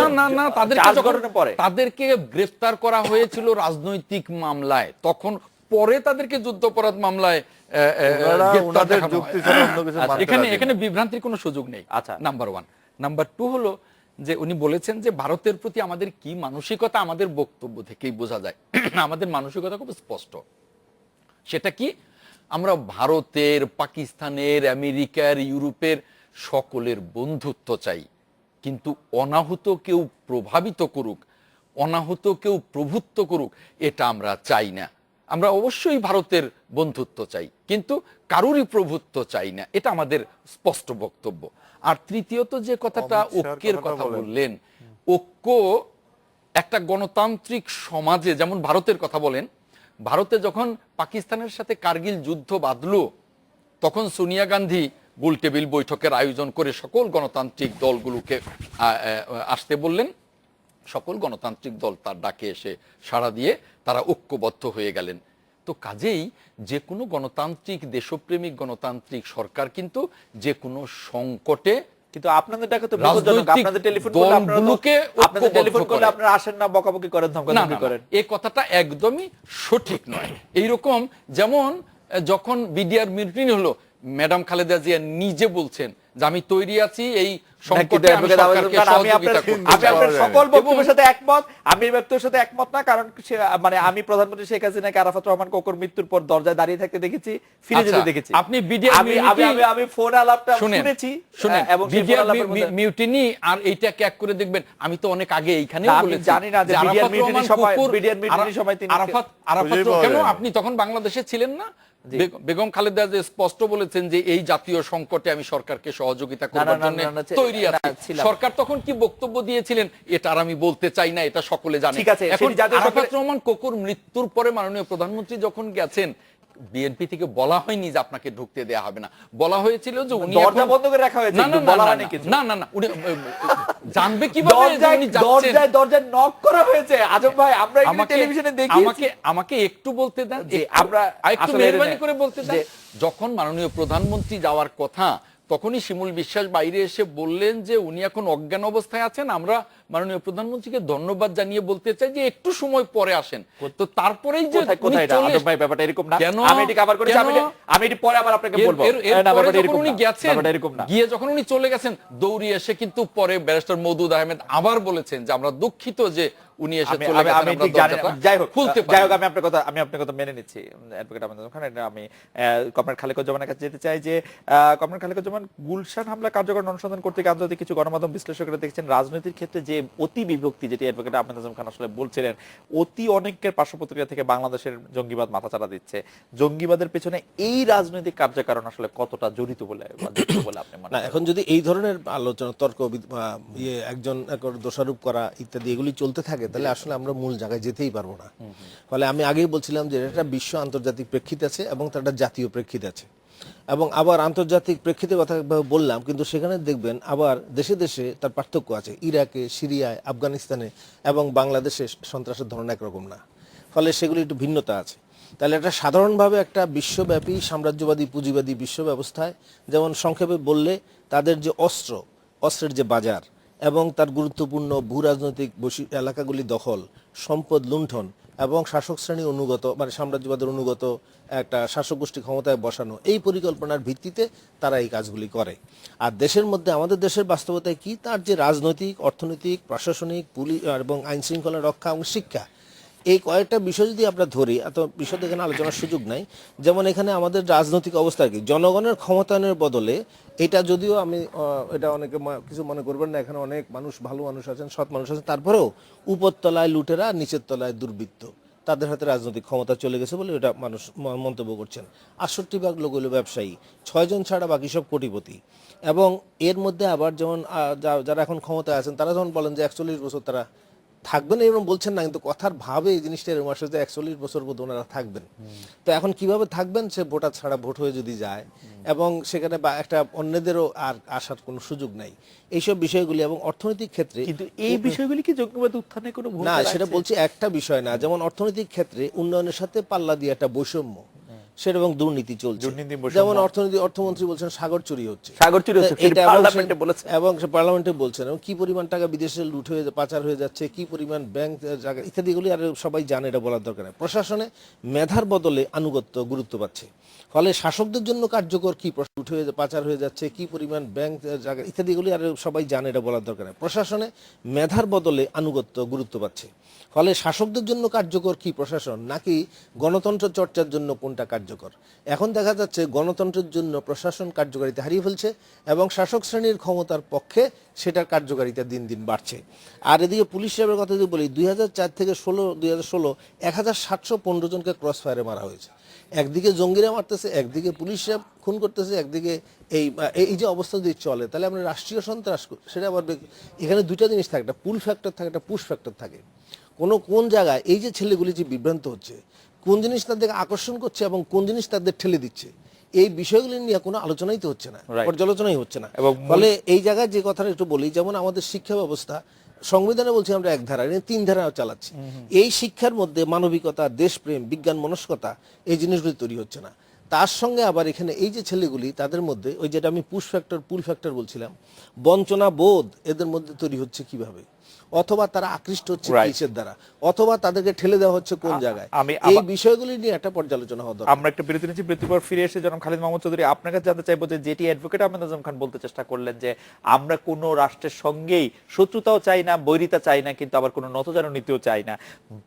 তাদেরকে গ্রেফতার করা হয়েছিল রাজনৈতিক মামলায়, তখন পরে তাদেরকে যুদ্ধাপরাধ মামলায় গ্রেপ্তার ওনাদের দেখানো যুক্তি হয়। ছাড়া অন্য কিছু আচ্ছা, মানতে এখানে রাজি না। এখানে বিভ্রান্তির কোনো সুযোগ নেই। আচ্ছা। নাম্বার 1। নাম্বার 2 হলো যে উনি বলেছেন যে ভারতের প্রতি আমাদের কি মানসিকতা আমাদের বক্তব্য থেকেই বোঝা যায়। আমাদের মানসিকতা খুব স্পষ্ট। সেটা কি? আমরা ভারতের, পাকিস্তানের, আমেরিকার, ইউরোপের সকলের বন্ধুত্ব চাই, কিন্তু অনাহুত কেউ প্রভাবিত করুক, অনাহুত কেউ প্রভুত্ব করুক, এটা আমরা চাই না। আমরা অবশ্যই ভারতের বন্ধুত্ব চাই, কিন্তু কারোরই প্রভুত্ব চাই না, এটা আমাদের স্পষ্ট বক্তব্য। আর তৃতীয়ত যে কথাটা অমিত শাহর ঐক্যের কথাটা কথা বলেন। বললেন, ঐক্য একটা গণতান্ত্রিক সমাজে, যেমন ভারতের কথা বলেন, ভারতে যখন পাকিস্তানের সাথে কার্গিল যুদ্ধ বাঁধলো, তখন সোনিয়া গান্ধী গোলটেবিল বৈঠকের আয়োজন করে সকল গণতান্ত্রিক দলগুলোকে আসতে বললেন। সকল গণতান্ত্রিক দল তার ডাকে এসে সাড়া দিয়ে তারা ঐক্যবদ্ধ হয়ে গেলেন। তো কাজেই যে কোনো গণতান্ত্রিক, দেশপ্রেমিক গণতান্ত্রিক সরকার কিন্তু যে কোনো সংকটে, কিন্তু আপনাদের ডাকে তো বিপজ্জনক। রাজনৈতিক আপনাদের টেলিফোন করলে আপনারা তো- দলগুলোকে আপনাদের ঐক্যবদ্ধ টেলিফোন করলে করে। আপনারা আসেন না, বকাবকি করেন, না ধমকাধমকি না, করেন। এই কথাটা একদমই সঠিক নয়। এইরকম যেমন যখন বিডিআর মিটিং হলো, ম্যাডাম খালেদা জিয়া নিজে বলছেন যে আমি তৈরি আছি এই সংকটে আমি সরকারকে সহযোগিতা করতে। আমি আপনার সকল বক্তব্যের সাথে একমত। আমি এই বক্তব্যের সাথে একমত না, কারণ মানে আমি প্রধানমন্ত্রী শেখ হাসিনাকে আরাফাত রহমান কোকর মৃত্যুর পর দরজায় দাঁড়িয়ে থাকতে দেখেছি, ফিরে যেতে আচ্ছা, দেখেছি। আপনি বিডিআর আমি ফোন আলাপটা শুনেছি, এবং সেই ফোন আলাপের মধ্যে- মিউটিনি আর এইটা ক্যাক করে দেখবেন। আমি তো অনেক আগে এইখানেও না, আমি বলেছি জানি না যে যে বিডিআর আরাফাত মিউটিনির রহমান সময়- কোকর- বিডিআর মিউটিনির সময় তিনি- আরাফাত খুঁজেই পাওয়া কেন যায় না। আপনি তখন বাংলাদেশে ছিলেন না? বেগম খালেদা যে স্পষ্ট বলেছেন যে এই জাতীয় সংকটে আমি সরকারকে সহযোগিতা করবার জন্য তৈরি আছি। সরকার তখন কি বক্তব্য দিয়েছিলেন এটা আর আমি বলতে চাই না, এটা সকলে জানে। ঠিক আছে, এখন সেটি জাতীয় আরাফাত সংকটে- রহমান কোকর মৃত্যুর পরে মাননীয় প্রধানমন্ত্রী যখন গেছেন, বিএনপি থেকে বলা হয়নি যে আপনাকে ঢুকতে দেয়া হবে না, বলা হয়েছিল যে উনি দরজা এখন- বন্ধ করে রাখা হয়েছে, না, না, কিন্তু বলা না, হয়নি না, কিছু। না, না, না, উনি জানবে কিভাবে যে উনি যাচ্ছেন? দরজায় নক করা হয়েছে। আজম ভাই, আমরা এখানে আমাকে টেলিভিশনে দেখিয়েছি। আমাকে একটু বলতে দেন, জি, আমরা একটু আসলে মেহরবানি করে বলতে দেন। যে- যখন মাননীয় প্রধানমন্ত্রী যাওয়ার কথা, তখনই শিমুল বিশ্বাস বাইরে এসে বললেন যে উনি এখন অজ্ঞান অবস্থায় আছেন, আমরা মাননীয় প্রধানমন্ত্রীকে ধন্যবাদ জানিয়ে বলতে চাই যে একটু সময় পরে আসেন। তো তারপরেই যে কোথায় উনি কোথায় এটা? চলে আদম ভাই, ব্যাপারটা এরকম না। কেন? আমি এটি কভার করেছি, কেন? আমি এটি পরে আবার আপনাকে বলবো। না, এরপরে ব্যাপারটা যখন এরকম উনি না। গেছেন, ব্যাপারটা এরকম না। গিয়ে যখন উনি চলে গেছেন, দৌড়ি এসে কিন্তু পরে ব্যারিস্টার মওদুদ আহমেদ আবার বলেছেন যে আমরা দুঃখিত যে উনি এসে চলে গেছেন, আমি আমরা ঠিক জানি না। দরজাটা যাই হোক, খুলতে যাই হোক, পারি। আমি আপনার কথা মেনে নিচ্ছি অ্যাডভোকেট আহমেদ খান। আমি কমরেড খালেকুজ্জামানের কাছে যেতে চাই যে কমরেড খালেকুজ্জামান, গুলশান হামলা কার্যকর অনুসন্ধান করতে গিয়ে আন্তর্জাতিক কিছু গণমাধ্যম বিশ্লেষকরা দেখছেন রাজনীতির ক্ষেত্রে যে অতি বিভক্তি, যেটি অ্যাডভোকেট আহমেদ খান আসলে বলছিলেন, অতি অনেকের পার্শ্বপত্রিকা থেকে বাংলাদেশের জঙ্গিবাদ মাথাচাড়া দিচ্ছে। জঙ্গিবাদের পেছনে এই রাজনৈতিক কার্যকারণ আসলে কতটা জড়িত বলে আপনি মনে না, করেন? এখন যদি এই ধরনের আলোচনা, তর্ক, একজন দোষারোপ করা ইত্যাদি এগুলি চলতে থাকে, তাহলে আসলে আমরা মূল জায়গায় যেতেই পারবো না। ফলে আমি আগেই বলছিলাম যে এটা বিশ্ব আন্তর্জাতিক প্রেক্ষিত আছে এবং তার একটা জাতীয় প্রেক্ষিত আছে। এবং আবার আন্তর্জাতিক প্রেক্ষিতের কথা বললাম, কিন্তু সেখানে দেখবেন আবার দেশে দেশে তার পার্থক্য আছে। ইরাকে, সিরিয়ায়, আফগানিস্তানে এবং বাংলাদেশে সন্ত্রাসের ধরন একরকম না, ফলে সেগুলি একটু ভিন্নতা আছে। তাহলে এটা সাধারণভাবে একটা বিশ্বব্যাপী সাম্রাজ্যবাদী পুঁজিবাদী বিশ্ব ব্যবস্থায়, যেমন সংক্ষেপে বললে তাদের যে অস্ত্রের যে বাজার এবং তার গুরুত্বপূর্ণ ভূ রাজনৈতিক এলাকাগুলি দখল, সম্পদ লুণ্ঠন এবং শাসক শ্রেণী অনুগত, মানে সাম্রাজ্যবাদের অনুগত একটা শাসক গোষ্ঠী ক্ষমতায় বসানো, এই পরিকল্পনার ভিত্তিতে তারা এই কাজগুলি করে। আর দেশের মধ্যে, আমাদের দেশের বাস্তবতায় কি, তার যে রাজনৈতিক, অর্থনৈতিক, প্রশাসনিক, পুলিশ এবং আইন শৃঙ্খলা রক্ষা এবং শিক্ষা, এই কয়েকটা বিষয় যদি আমরা ধরি, এত বিষয় এখানে আলোচনার সুযোগ নাই। যেমন এখানে আমাদের রাজনৈতিক অবস্থা কি, জনগণের ক্ষমতায়নের বদলে, এটা যদিও আমি এটা অনেকে কিছু মনে করবেন না, এখানে অনেক মানুষ, ভালো মানুষ আছেন, সৎ মানুষ আছেন, তারপরেও উপরতলায় লুটেরা, নিচের তলায় দুর্বৃত্ত, তাদের হাতে রাজনৈতিক ক্ষমতা চলে গেছে বলে এটা মানুষ মন্তব্য করছেন। 68% লোক হলো ব্যবসায়ী, 6 জন ছাড়া বাকি সব কোটিপতি। এবং এর মধ্যে আবার যেমন যারা এখন ক্ষমতায় আছেন, তারা যখন বলেন যে 41 বছর তারা থাকবেন, এরকম বলছেন না, কিন্তু কথার ভাবে এই জিনিসটা এরকম আসে যে 41 বছর পর্যন্ত ওনারা থাকবেন। তো এখন কিভাবে থাকবেন, সে ভোটার ছাড়া ভোট হয়ে যদি যায়, এবং সেখানে একটা অন্যদেরও আর আসার কোনো সুযোগ নাই, এইসব বিষয়গুলি। এবং অর্থনৈতিক ক্ষেত্রে কিন্তু এই বিষয়গুলি কি জঙ্গিবাদ উত্থানে কোনো ভূমিকা না, রাখছে? সেটা বলছি একটা বিষয় না। যেমন অর্থনৈতিক ক্ষেত্রে উন্নয়নের সাথে পাল্লা দিয়ে একটা বৈষম্য, সেটা এবং দুর্নীতি চলছে। দুর্নীতি, বৈষম্য। যেমন অর্থমন্ত্রী বলছেন সাগর চুরি হচ্ছে, সাগর চুরি হচ্ছে, এটা এবং পার্লামেন্টে বলেছে। এবং সে পার্লামেন্টে বলছেন, এবং কি পরিমাণ টাকা বিদেশে লুট হয়ে পাচার হয়ে যাচ্ছে, কি পরিমাণ ব্যাংক জায়গা ইত্যাদিগুলি আর সবাই জানে, এটা বলার দরকার নেই। প্রশাসনে মেধার বদলে আনুগত্য গুরুত্ব পাচ্ছে, ফলে শাসকদের জন্য কার্যকর কি লুট হয়ে পাচার হয়ে যাচ্ছে, কি পরিমাণ ব্যাংক জায়গা ইত্যাদিগুলি আর সবাই জানে, এটা বলার দরকার নেই। প্রশাসনে মেধার বদলে আনুগত্য গুরুত্ব পাচ্ছে, ফলে শাসকদের জন্য কার্যকর কি প্রশাসন, নাকি গণতন্ত্র চর্চার জন্য কোনটা কার্যকর? এখন দেখা যাচ্ছে গণতন্ত্রের জন্য প্রশাসন কার্যকারিতা হারিয়ে ফেলছে এবং শাসক শ্রেণীর ক্ষমতার পক্ষে সেটার কার্যকারিতা দিন দিন বাড়ছে। আর এদিকে পুলিশ সাহেবের কথা যদি বলি, 2004 থেকে 2016 1715 জনকে ক্রস ফায়ারে মারা হয়েছে। একদিকে জঙ্গিরা মারতেছে, একদিকে পুলিশ সাহেব খুন করতেছে, একদিকে এই যে অবস্থা যদি চলে, তাহলে আমরা রাষ্ট্রীয় সন্ত্রাস, সেটা আবার এখানে দুইটা জিনিস থাকে, একটা পুল ফ্যাক্টর থাকে, একটা পুশ ফ্যাক্টর থাকে। কোন জায়গায় এই যে ছেলেগুলি যে বিভ্রান্ত হচ্ছে, কোন জিনিস তাদের আকর্ষণ করছে এবং কোন জিনিস তাদের ঠেলে দিচ্ছে, এই বিষয়গুলি নিয়ে কোনো আলোচনাই তো হচ্ছে না, পর্যালোচনাই হচ্ছে না। ফলে এই জায়গায় যে কথাটা একটু বলি, যেমন আমাদের শিক্ষা ব্যবস্থা, সংবিধানে বলছি আমরা এক ধারা, তিন ধারা চালাচ্ছি। এই শিক্ষার মধ্যে মানবিকতা, দেশপ্রেম, বিজ্ঞান মনস্কতা, এই জিনিসগুলি তৈরি হচ্ছে না। তার সঙ্গে আবার এখানে এই যে ছেলেগুলি, তাদের মধ্যে ওই যেটা আমি পুশ ফ্যাক্টর পুল ফ্যাক্টর বলছিলাম, বঞ্চনা বোধ এদের মধ্যে তৈরি হচ্ছে কিভাবে, অথবা তারা আকৃষ্ট হচ্ছে কিসের দ্বারা, অথবা তাদেরকে ঠেলে দেওয়া হচ্ছে কোন জায়গায়, এই বিষয়গুলি নিয়ে একটা পর্যালোচনা হওয়া দরকার। আমরা একটা বিরতি নিচ্ছি, বিরতির পর ফিরে এসে জনাব খালিদ মাহমুদ চৌধুরী, আপনার কাছে জানতে চাইবো যে যেটি অ্যাডভোকেট আহমেদ আজম খান বলতে চেষ্টা করলেন যে আমরা কোনো রাষ্ট্রের সঙ্গেই শত্রুতাও চাই না, বৈরিতা চাই না, কিন্তু আবার কোনো নতজানু নীতিও চাই না।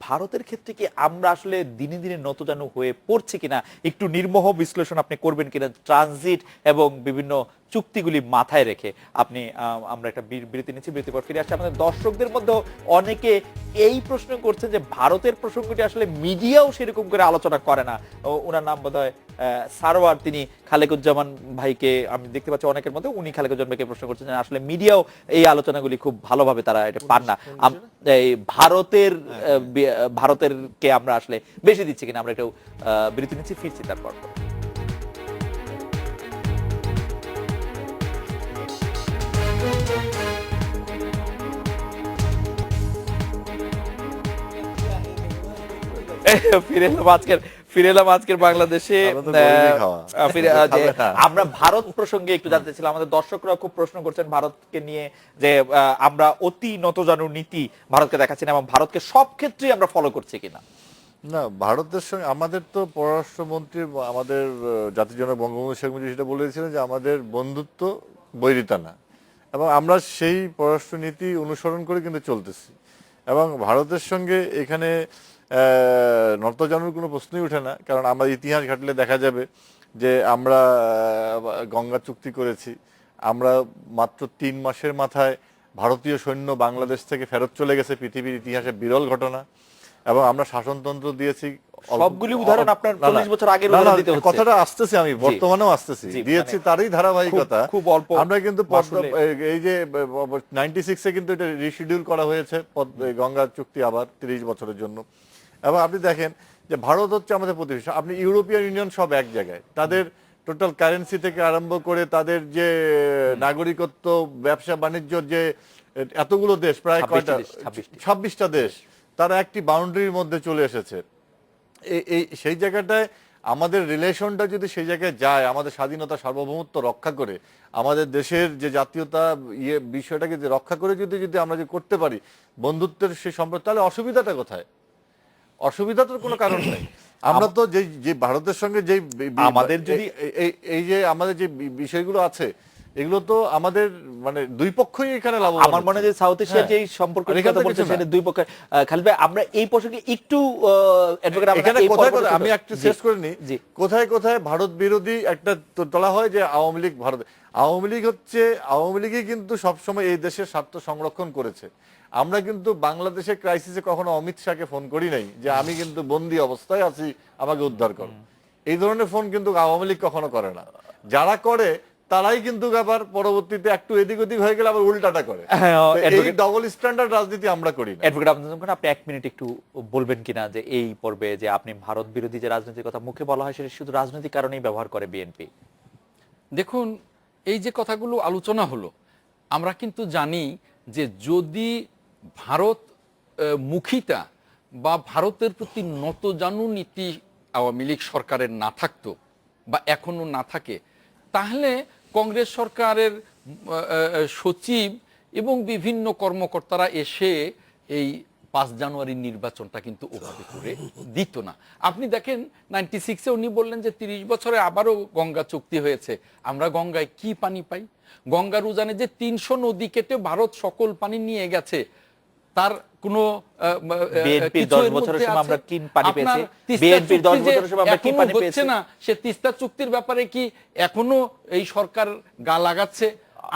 ভারতের ক্ষেত্রে কি আমরা আসলে দিনে দিনে নতজানু হয়ে পড়ছি কিনা, একটু নির্মোহ বিশ্লেষণ আপনি করবেন কিনা, ট্রানজিট এবং বিভিন্ন চুক্তিগুলি মাথায় রেখে আপনি। আমরা একটা বিরতি নিচ্ছি, বিরতির পর ফিরে আসছি। আমাদের দর্শকদের মধ্যে অনেকে এই প্রশ্ন করছেন যে ভারতের প্রসঙ্গটি আসলে মিডিয়াও সেরকম করে আলোচনা করে না। ওনার নাম বোধহয় সারোয়ার, তিনি খালেকুজ্জামান ভাইকে আমি দেখতে পাচ্ছি অনেকের মধ্যে, উনি খালেকুজ্জামান ভাইকে প্রশ্ন করছেন যে আসলে মিডিয়াও এই আলোচনাগুলি খুব ভালোভাবে তারা এটা পান না। এই ভারতের কে আমরা আসলে বেশি দিচ্ছি কিনা। আমরা একটু বিরতি নিচ্ছি, ফিরছি তারপর। ফিরে এলাম আজকের বাংলাদেশে। আমরা ভারত প্রসঙ্গে একটু জানতে ছিলাম, আমাদের দর্শকরা খুব প্রশ্ন করছেন ভারতকে নিয়ে, যে আমরা অতি নতজানু নীতি ভারতকে দেখাচ্ছি না এবং ভারতকে সব ক্ষেত্রেই আমরা ফলো করছি কিনা। না, ভারতের সঙ্গে আমাদের তো পররাষ্ট্রমন্ত্রী, আমাদের জাতির জনক বঙ্গবন্ধু শেখ মুজিব সেটা বলেছিলেন যে আমাদের বন্ধুত্ব বৈরিতা না, এবং আমরা সেই পররাষ্ট্রনীতি অনুসরণ করে কিন্তু চলতেছি। এবং ভারতের সঙ্গে এখানে নতজানুর কোনো প্রশ্নই ওঠে না, কারণ আমরা ইতিহাস ঘাটলে দেখা যাবে যে আমরা গঙ্গা চুক্তি করেছি, আমরা মাত্র 3 মাসের মাথায় ভারতীয় সৈন্য বাংলাদেশ থেকে ফেরত চলে গেছে, পৃথিবীর ইতিহাসে বিরল ঘটনা। এবং আমরা শাসনতন্ত্র দিয়েছি, সবগুলি উদাহরণ আপনার 40 বছর আগের উদাহরণ দিতে হচ্ছে। কথাটা আসতেছি, আমি বর্তমানেও আসতেছি, দিয়েছি তারই ধারাবাহিকতা। খুব অল্প আমরা কিন্তু এই যে 96-এ কিন্তু এটা রিশিডিউল করা হয়েছে গঙ্গা চুক্তি আবার 30 বছরের জন্য। এবং আপনি দেখেন যে ভারত হচ্ছে আমাদের প্রতিবেশী, আপনি ইউরোপিয়ান ইউনিয়ন সব এক জায়গায়, তাদের টোটাল কারেন্সি থেকে আরম্ভ করে তাদের যে নাগরিকত্ব, ব্যবসা বাণিজ্য, যে এতগুলো দেশ, প্রায় 26টা দেশ, তারা একটি বাউন্ডারির মধ্যে চলে এসেছে। এই সেই জায়গাটায় আমাদের রিলেশনটা যদি সেই জায়গায় যায়, আমাদের স্বাধীনতা সার্বভৌমত্ব রক্ষা করে, আমাদের দেশের যে জাতীয়তা বিষয়টাকে যে রক্ষা করে যদি আমরা যে করতে পারি বন্ধুত্বের সেই সম্পর্ক, তাহলে অসুবিধাটা কোথায়? অসুবিধাটার কোনো কারণ নেই। আমরা তো যে ভারতের সঙ্গে যে আমাদের যদি এই যে আমাদের যে বিষয়গুলো আছে, এগুলো তো আমাদের মানে দুই পক্ষই এখানে লাভবান। আমার মনে হয় যে সাউথ এশিয়ার যে সম্পর্কের কথা বলছেন সেটা দুই পক্ষের। খালিদ ভাই, আমরা এই প্রসঙ্গে একটু আমি একটু শেষ করে নিই। কোথায় কোথায় ভারত বিরোধী একটা তোলা হয় যে আওয়ামী লীগ ভারত, আওয়ামী লীগই কিন্তু সবসময় এই দেশের স্বার্থ সংরক্ষণ করেছে। আমরা কিন্তু বাংলাদেশের ক্রাইসিসে কখনো অমিত শাহকে ফোন করি নাই যে আমি কিন্তু বন্দি অবস্থায় আছি, আমাকে উদ্ধার করো। এই ধরনের ফোন কিন্তু আওয়ামী লীগ কখনো করে না। যারা করে তারাই কিন্তু আবার পরবর্তীতে একটু এদিক ওদিক হয়ে গেলে আবার উল্টাটা করে। এই ডবল স্ট্যান্ডার্ড রাজনীতি আমরা করি না। অ্যাডভোকেট আহমেদ আজম খান, আপনি 1 মিনিট একটু বলবেন কিনা যে এই পর্বে যে আপনি ভারত বিরোধী যে রাজনীতির কথা মুখে বলা হয় সেটা শুধু রাজনৈতিক কারণেই ব্যবহার করে বিএনপি? দেখুন, এই যে কথাগুলো আলোচনা হলো, আমরা কিন্তু জানি যে যদি ভারত মুখিতা বা ভারতের প্রতি নতজানু নীতি আওয়ামী লীগ সরকারের না থাকতো বা এখনো না থাকে, তাহলে কংগ্রেস সরকারের সচিব এবং বিভিন্ন কর্মকর্তারা এসে এই 5 জানুয়ারির নির্বাচনটা কিন্তু ওভাবে করে দিত না। আপনি দেখেন 96-এ উনি বললেন যে 30 বছরে আবারও গঙ্গা চুক্তি হয়েছে। আমরা গঙ্গায় কি পানি পাই? গঙ্গার উজানে যে 300 নদী কেটে ভারত সকল পানি নিয়ে গেছে, তার কোনো বিএনপি 10 বছরের সময় আমরা কি পানি পেয়েছি? বিএনপি 10 বছরের সময় আমরা কি পানি পেয়েছি? না, সে তিস্তা চুক্তির ব্যাপারে কি এখনো এই সরকার গা লাগাচ্ছে?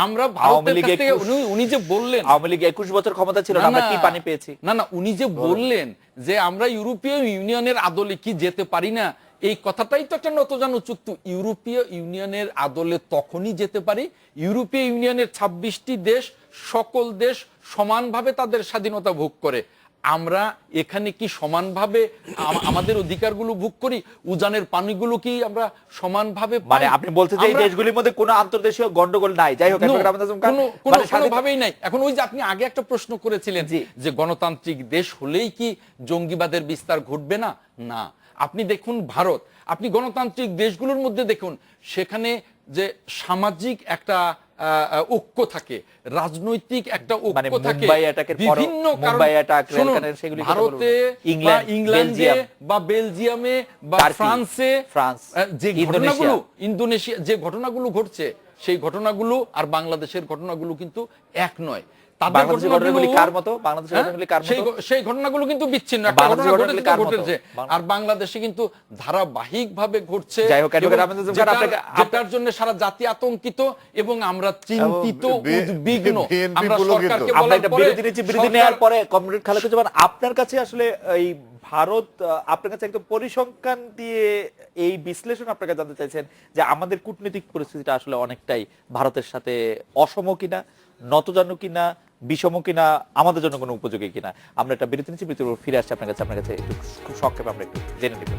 আমরা ভারতের কাছ থেকে উনি যে বললেন আওয়ামী লীগ 21 বছর ক্ষমতা ছিল, আমরা কি পানি পেয়েছি? না, উনি যে বললেন যে আমরা ইউরোপীয় ইউনিয়নের আদলে কি যেতে পারি না, এই কথাটাই তো একটা নতজানু চুক্তি। ইউরোপীয় ইউনিয়নের আদলে তখনই যেতে পারি ইউরোপীয় ইউনিয়নের 26টি দেশ, সকল দেশ সমানভাবে তাদের স্বাধীনতা ভোগ করে। আমরা এখানে কি সমানভাবে আমাদের অধিকারগুলো ভোগ করি? উজানের পানিগুলো কি আমরা সমানভাবে পাই? মানে আপনি বলতে যে এই দেশগুলির মধ্যে কোনো আন্তর্দেশীয় গন্ডগোল নাই? যাই হোক, কোনোভাবেই নাই। এখন ওই যে আপনি আগে একটা প্রশ্ন করেছিলেন যে গণতান্ত্রিক দেশ হলেই কি জঙ্গিবাদের বিস্তার ঘটবে না? না, আপনি দেখুন ভারত, আপনি গণতান্ত্রিক দেশগুলোর মধ্যে দেখুন, সেখানে যে সামাজিক একটা ঐক্য থাকে, রাজনৈতিক একটা ঐক্য থাকে, বিভিন্ন ভারতে বা ইংল্যান্ডে বা বেলজিয়ামে বা ফ্রান্সে যে ঘটনাগুলো, ইন্দোনেশিয়া যে ঘটনাগুলো ঘটছে, সেই ঘটনাগুলো আর বাংলাদেশের ঘটনাগুলো কিন্তু এক নয়। সেই ঘটনাগুলো কিন্তু বিচ্ছিন্ন, আর বাংলাদেশে কিন্তু ধারাবাহিক ভাবে ঘটছে, যেটার জন্য সারা জাতি আতঙ্কিত এবং আমরা চিন্তিত, উদ্বিগ্ন। আমরা সরকারকে বলার পরে কমরেড খালেকুজ্জামান, আপনার কাছে আসলে এই ভারত আপনার কাছে একদম পরিসংখ্যান দিয়ে এই বিশ্লেষণ আপনার কাছে জানতে চাইছেন যে আমাদের কূটনৈতিক পরিস্থিতিটা আসলে অনেকটাই ভারতের সাথে অসম কিনা, নতজানু কিনা, বিষম কিনা, আমাদের জন্য কোনো উপযোগী কিনা। আমরা একটা বিরতি নিচ্ছি, বিরতির ফিরে আসছি আপনার কাছে একটু খুব সংক্ষেপে আমরা একটু জেনে নেব।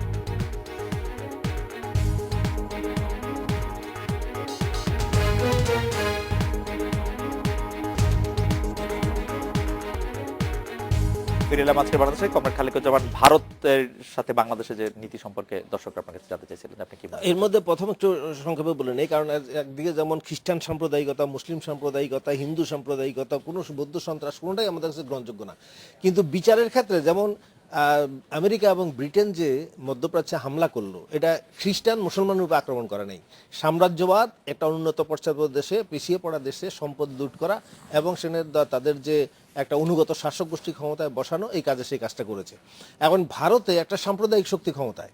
ভারতের সাথে বাংলাদেশের যে নীতি সম্পর্কে দর্শকরা আপনার কাছে জানতে চাইছিলেন, আপনি কি? এর মধ্যে প্রথম একটু সংক্ষেপে বলে নেই, কারণ একদিকে যেমন খ্রিস্টান সাম্প্রদায়িকতা, মুসলিম সাম্প্রদায়িকতা, হিন্দু সাম্প্রদায়িকতা, কোনো বৌদ্ধ সন্ত্রাস কোনোটাই আমাদের কাছে গ্রহণযোগ্য না। কিন্তু বিচারের ক্ষেত্রে যেমন আমেরিকা এবং ব্রিটেন যে মধ্যপ্রাচ্যে হামলা করলো, এটা খ্রিস্টান মুসলমানের উপর আক্রমণ করা নেই, সাম্রাজ্যবাদ একটা উন্নত পশ্চাৎপদ দেশে, পিছিয়ে পড়া দেশে সম্পদ লুট করা এবং সেখানে তাদের যে একটা অনুগত শাসক গোষ্ঠী ক্ষমতায় বসানো, এই কাজে সেই কাজটা করেছে। এখন ভারতে একটা সাম্প্রদায়িক শক্তি ক্ষমতায়,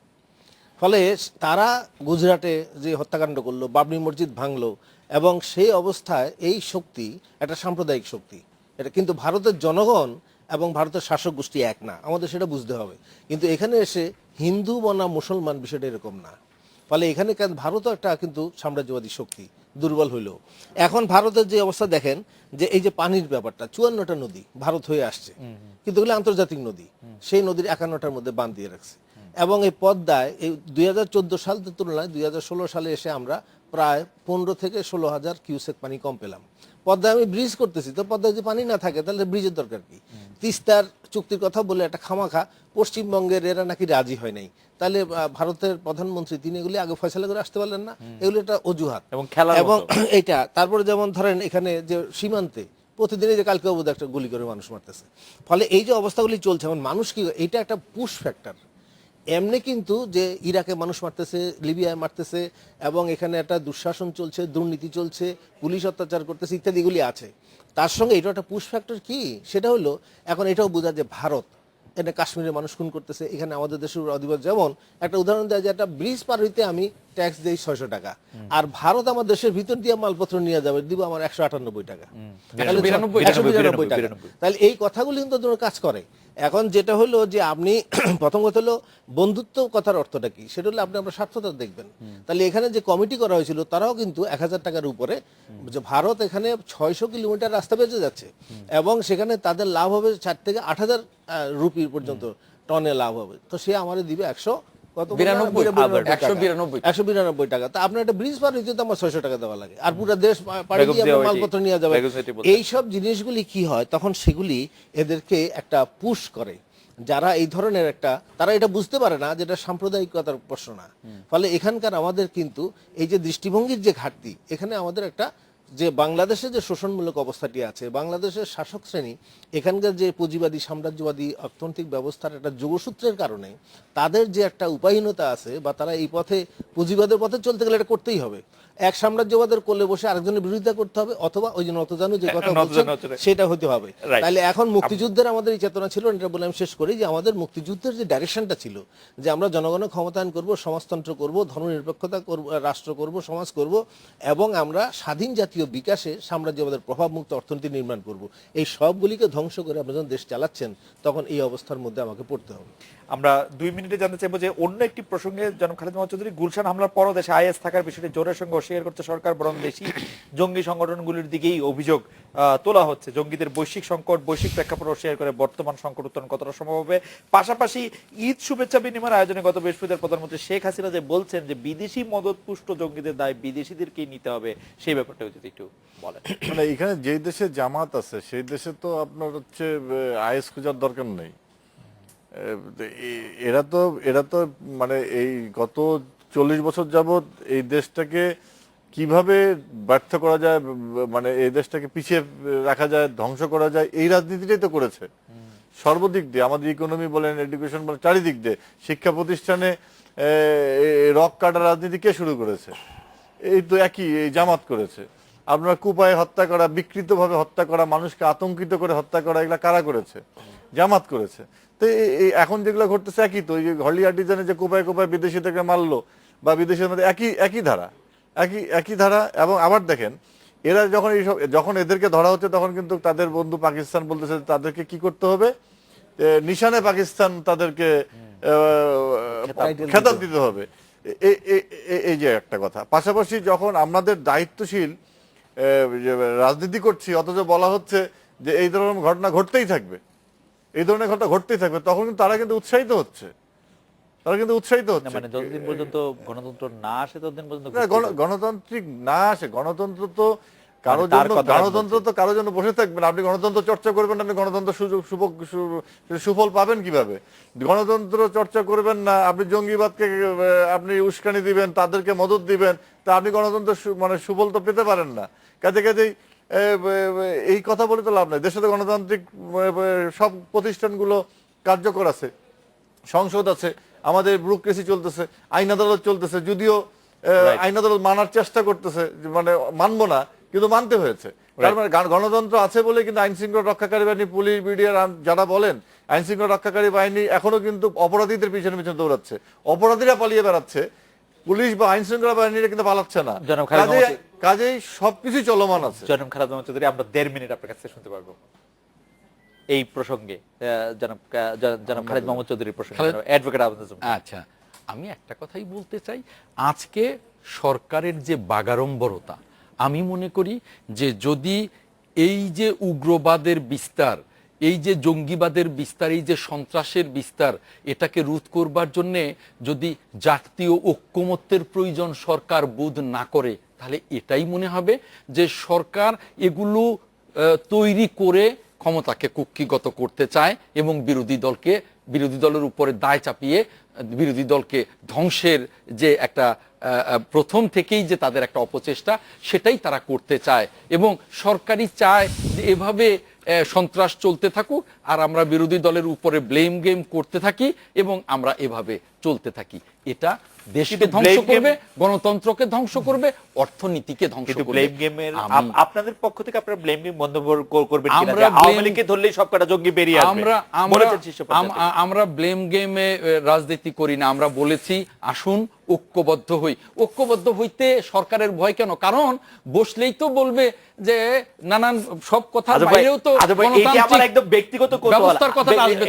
ফলে তারা গুজরাটে যে হত্যাকাণ্ড করলো, বাবরি মসজিদ ভাঙলো, এবং সেই অবস্থায় এই শক্তি একটা সাম্প্রদায়িক শক্তি। এটা কিন্তু ভারতের জনগণ এবং ভারতের শাসক গোষ্ঠী এক না, আমাদের সেটা বুঝতে হবে। কিন্তু এখানে এসে হিন্দু বনাম মুসলমান বিষয়টা এরকম না। ফলে এখানে ভারতও একটা কিন্তু সাম্রাজ্যবাদী শক্তি, দুর্বল হইল। এখন ভারতের যে অবস্থা দেখেন, যে এই যে পানির ব্যাপারটা, 54টা নদী ভারত হয়ে আসছে, কিন্তু এগুলো আন্তর্জাতিক নদী, সেই নদীর 51টার মধ্যে বাঁধ দিয়ে রাখছে। এবং এই পদ্মায় এই 2014 সালের তুলনায় 2016 সালে এসে আমরা প্রায় 15 থেকে 16,000 কিউসেক পানি কম পেলাম। পদ্মায় আমি ব্রিজ করতেছি, তো পদ্মায় যদি পানি না থাকে তাহলে ব্রিজের দরকার কি? তিস্তার চুক্তির কথা বলে একটা খামাখা, পশ্চিমবঙ্গের এরা নাকি রাজি হয় নাই, তাহলে ভারতের প্রধানমন্ত্রী তিনি এগুলি আগে ফয়সালা করে আসতে পারলেন না? এগুলো একটা অজুহাত এবং এইটা। তারপরে যেমন ধরেন এখানে যে সীমান্তে প্রতিদিনই যে কালকে অবধি একটা গুলি করে মানুষ মারতেছে, ফলে এই যে অবস্থাগুলি চলছে, এখন মানুষ কি, এটা একটা পুশ ফ্যাক্টর। এমনি কিন্তু যে ইরাকে মানুষ মারতেছে, লিবিয়ায় মারতেছে, এবং এখানে একটা দুঃশাসন চলছে, দুর্নীতি চলছে, পুলিশ অত্যাচার করতেছে ইত্যাদিগুলি আছে, তার সঙ্গে এটা একটা পুশ ফ্যাক্টর কি, সেটা হলো এখন এটাও বোঝা যে ভারত এটা কাশ্মীরের মানুষ খুন করতেছে, এখানে আমাদের দেশের অধিবাসী। যেমন একটা উদাহরণ দেয় যে একটা ব্রিজ পার হইতে আমি ট্যাক্স দিই 600 টাকা, আর ভারত আমার দেশের ভিতর দিয়ে মালপত্র নিয়ে যাবে, দিব আমার 198 টাকা, 192 টাকা। তাহলে এই কথাগুলি কিন্তু কাজ করে। এখন যেটা হলো যে আপনি প্রথম কথা হলো বন্ধুত্ব কথার অর্থটা কি, সেটা হলো আমরা স্বার্থতা দেখবেন। তাহলে এখানে যে কমিটি করা হয়েছিল তারাও কিন্তু 1000 টাকার উপরে, যে ভারত এখানে 600 কিলোমিটার রাস্তা বেঁচে যাচ্ছে, এবং সেখানে তাদের লাভ হবে 4 থেকে 8,000 রুপি পর্যন্ত টনে লাভ হবে। তো সে আমাদের দিবে 192 টাকা। তা আপনার একটা ব্রিজ পার হইতে তো আমার 600 টাকা দেওয়া লাগে, আর পুরো দেশ পাড়ি দিয়ে মালপত্র নিয়ে যাবে। এইসব জিনিসগুলি কি হয়, তখন সেগুলি এদেরকে একটা পুশ করে যারা এই ধরনের একটা, তারা এটা বুঝতে পারে না যেটা সাম্প্রদায়িকতার প্রশ্ন না। ফলে এখানকার আমাদের কিন্তু এই যে দৃষ্টিভঙ্গির যে ঘাটতি, এখানে আমাদের একটা যে বাংলাদেশে যে শোষণমূলক অবস্থাটি আছে, বাংলাদেশের শাসক শ্রেণী এখানকার যে পুঁজিবাদী সাম্রাজ্যবাদী অর্থনৈতিক ব্যবস্থার একটা যোগসূত্রের কারণে তাদের যে একটা উপায়হীনতা আছে, বা তারা এই পথে পুঁজিবাদের পথে চলতে গেলে এটা করতেই হবে। এক সাম্রাজ্যবাদের কোলে বসে আরেকজনের বিরোধিতা করতে হবে, অথবা ওই যে নতজানু যে কথা বলছেন সেটা হতে হবে। Right. তাহলে এখন মুক্তিযুদ্ধের আমাদের এই চেতনা ছিল, এটা বলে আমি শেষ করি, যে আমাদের মুক্তিযুদ্ধের যে ডাইরেকশনটা ছিল, যে আমরা জনগণের ক্ষমতায়ন করব, সমাজতন্ত্র করব, ধর্মনিরপেক্ষতা করব, রাষ্ট্র করব, সমাজ করব, এবং আমরা স্বাধীন জাতীয় বিকাশে সাম্রাজ্যবাদের প্রভাবমুক্ত অর্থনীতি নির্মাণ করব। এই সবগুলিকে ধ্বংস করে আপনি যখন দেশ চালাচ্ছেন, তখন এই অবস্থার মধ্যে আমাকে পড়তে হবে। আমরা 2 মিনিটে জানতে চাইবো যে অন্য একটি প্রসঙ্গে জনাব খালেদ মোহাম্মদ চৌধুরী, গুলশান হামলার পরও দেশে আইএস থাকার বিষয়টি জোরের সঙ্গে অস্বীকার করছে সরকার, বরং দেশি জঙ্গি সংগঠনগুলির দিকেই অভিযোগ তোলা হচ্ছে। জঙ্গিদের বৈশ্বিক সংকট, বৈশ্বিক প্রেক্ষাপট অস্বীকার করে বর্তমান সংকট উত্তরণ কতটা সম্ভব হবে? পাশাপাশি ঈদ শুভেচ্ছা বিনিময়ের আয়োজনে গত বৃহস্পতিবার প্রধানমন্ত্রী শেখ হাসিনা যে বলছেন যে বিদেশি মদতপুষ্ট জঙ্গিদের দায় বিদেশিদেরকেই নিতে হবে, সেই ব্যাপারটা যদি একটু বলেন। মানে এখানে যেই দেশে জামাত আছে সেই দেশে তো আপনার হচ্ছে আইএস খোঁজার দরকার নেই। এরা তো মানে এই গত 40 বছর যাবত এই দেশটাকে কিভাবে ব্যর্থ করা যায়, মানে এই দেশটাকে পিছিয়ে রাখা যায়, ধ্বংস করা যায়, এই রাজনীতিটাই তো করেছে সর্বদিক দিয়ে। আমাদের ইকোনমি বলেন, এডুকেশন বলেন, চারিদিক দিয়ে। শিক্ষা প্রতিষ্ঠানে রক কাটার রাজনীতি কে শুরু করেছে? এই তো একই, এই জামাত করেছে। আপনার কুপায়ে হত্যা করা, বিকৃতভাবে হত্যা করা, মানুষকে আতঙ্কিত করে হত্যা করা, এগুলা কারা করেছে? জামাত করেছে। তো এখন যেগুলো ঘটতেছে একই তো। এই যে হলি আর্টিজানে যে কুপায় কুপায় বিদেশিদেরকে মারলো, বা বিদেশের মধ্যে একই ধারা, একই ধারা। এবং আবার দেখেন, এরা যখন এদেরকে ধরা হচ্ছে, তখন কিন্তু তাদের বন্ধু পাকিস্তান বলতেছে তাদেরকে কি করতে হবে, নিশানে পাকিস্তান তাদেরকে খেতাব দিতে হবে। এই যে একটা কথা। পাশাপাশি যখন আমাদের দায়িত্বশীল রাজনীতি করছি, অথচ বলা হচ্ছে যে এই ধরনের ঘটনা ঘটতেই থাকবে, এই ধরনের ঘটনা ঘটতেই থাকবে, তখন কিন্তু তারা কিন্তু উৎসাহিত হচ্ছে। মানে যতদিন পর্যন্ত গণতন্ত্র না আসে ততদিন পর্যন্ত গণতান্ত্রিক না আসে। গণতন্ত্র তো কারোর জন্য বসে থাকবেন। আপনি গণতন্ত্র চর্চা করবেন, আপনি গণতন্ত্র সুফল পাবেন কিভাবে? গণতন্ত্র চর্চা করবেন না, আপনি জঙ্গিবাদকে আপনি উস্কানি দিবেন, তাদেরকে মদত দিবেন, তা আপনি গণতন্ত্র মানে সুফল তো পেতে পারেন না। কাজেই এই কথা বলে তো লাভ নাই। দেশে তো গণতান্ত্রিক সব প্রতিষ্ঠানগুলো কার্যকর আছে, সংসদ আছে, আমাদের ব্যুরোক্রেসি চলতেছে, আইন আদালত চলতেছে। যদিও আইন আদালত মানার চেষ্টা করতেছে, মানে মানবো না, কিন্তু মানতে হয়েছে। তার মানে গণতন্ত্র আছে বলে কিন্তু আইন শৃঙ্খলা রক্ষাকারী বাহিনী, পুলিশ, বিডিআর যারা বলেন, আইন শৃঙ্খলা রক্ষাকারী বাহিনী এখনো কিন্তু অপরাধীদের পিছনে পিছনে দৌড়াচ্ছে। অপরাধীরা পালিয়ে বেড়াচ্ছে, পুলিশ বা আইন শৃঙ্খলা বাহিনীরা কিন্তু পালাচ্ছে না। কাজেই সবকিছু চলমান আছে। জনাব খালেদ মোহাম্মদ চৌধুরী, আমরা 1.5 মিনিট আপনার কাছে শুনতে পারবো এই প্রসঙ্গে। জনাব খালেদ মোহাম্মদ চৌধুরীর প্রসঙ্গে, অ্যাডভোকেট আহমেদ আজম। আচ্ছা, আমি একটা কথাই বলতে চাই। আজকে সরকারের যে বাগাড়ম্বরতা, আমি মনে করি যে যদি এই যে উগ্রবাদের বিস্তার, এই যে জঙ্গিবাদের বিস্তার, এই যে সন্ত্রাসের বিস্তার, এটাকে রোধ করবার জন্যে যদি জাতীয় ঐক্যমত্যের প্রয়োজন সরকার বোধ না করে, তাহলে এটাই মনে হবে যে সরকার এগুলো তৈরি করে ক্ষমতাকে কুক্ষিগত করতে চায় এবং বিরোধী দলের উপরে দায় চাপিয়ে বিরোধী দলকে ধ্বংসের যে একটা প্রথম থেকেই যে তাদের একটা অপচেষ্টা, সেটাই তারা করতে চায়। এবং সরকারই চায় যে এভাবে সন্ত্রাস চলতে থাকুক, আর আমরা বিরোধী দলের উপরে ব্লেম গেম করতে থাকি এবং আমরা এভাবে চলতে থাকি। এটা দেশকে ধ্বংস করবে, গণতন্ত্রকে ধ্বংস করবে, অর্থনীতিকে ধ্বংস করবে। ব্লেম গেমের আপনাদের পক্ষ থেকে আপনারা ব্লেম গেম বন্ধ করবেন কিনা? আওয়ামী লীগকে ধরলেই সবকটা জঙ্গি বেরিয়ে আসবে, আমরা ব্লেম গেমে রাজনীতি করি না। আমরা বলেছি আসুন ঐক্যবদ্ধ হই। ঐক্যবদ্ধ হইতে সরকারের ভয় কেন? কারণ বসলেই তো বলবে যে নানান সব কথা বাইরেও তো একদম ব্যক্তিগত ব্যবস্থার কথা আসবে।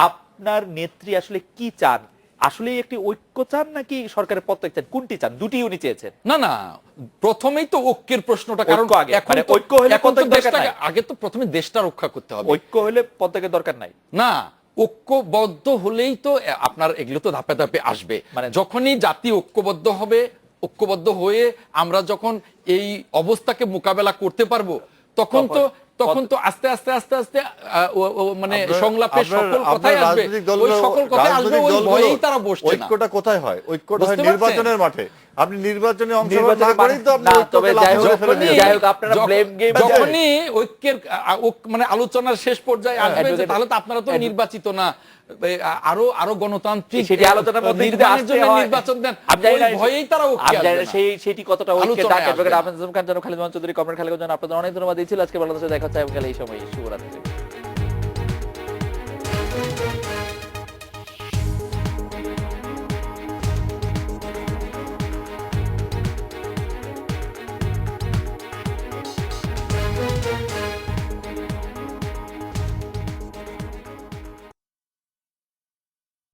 আপনার নেত্রী আসলে কি চান? আসলে একটি ঐক্য চান নাকি সরকারের পদত্যাগ চান? কোনটি চান? দুটি উনি চেয়েছেন। না, প্রথমেই তো ঐক্যের প্রশ্নটা, কারণ ঐক্য হলে আগে তো প্রথমে দেশটা রক্ষা করতে হবে। ঐক্য হলে পদত্যাগের দরকার নাই না, ঐক্যবদ্ধ হলেই তো আপনার এগুলো তো ধাপে ধাপে আসবে। মানে যখনই জাতি ঐক্যবদ্ধ হবে, ঐক্যবদ্ধ হয়ে আমরা যখন এই অবস্থাকে মোকাবেলা করতে পারবো, তখন তো আস্তে আস্তে আস্তে আস্তে মানে আপনার- সংলাপে আপনার- সকল আপনার কথাই আসবে, রাজনৈতিক ওই দলগুলো- সকল কথাই আসবে, রাজনৈতিক ওই দলগুলো ভয়েই তারা বসছে না। ঐক্যটা কোথায় হয়? ঐক্যটা হয় বুঝতে পারছেন? নির্বাচনের মাঠে। আপনি নির্বাচনে অংশগ্রহণ না নির্বাচনের করেই তো আপনি না, ঐক্যকে তবে লাথি যাই হোক, মেরে ফেলে যখনই- দিয়েছেন। যাই হোক, আপনারা blame game যখনই ঐক্যের মানে আলোচনার শেষ পর্যায়ে আসবে যে advocate- তাহলে তো আপনারা তো নির্বাচিত না, আরো গণতান্ত্রিক সেটি আলোচনার মধ্যে যদি নির্বাচনের আসতে জন্য হয়, নির্বাচন দেন, আমি জানি ওই না ভয়েই তারা ঐক্যে আমি জানি আসবে না না। সেটি কতটা ঐক্যের আলোচনায় ডাক আসবে অ্যাডভোকেট না। আহমেদ আজম খান, জনাব খালিদ মোহাম্মদ চৌধুরী, কমরেড খালেদ, আপনাদের অনেক ধন্যবাদ দিয়েছিল। আজকে বাংলাদেশে দেখা হচ্ছে, আগামীকাল এই সময়। শুভরাত্রি।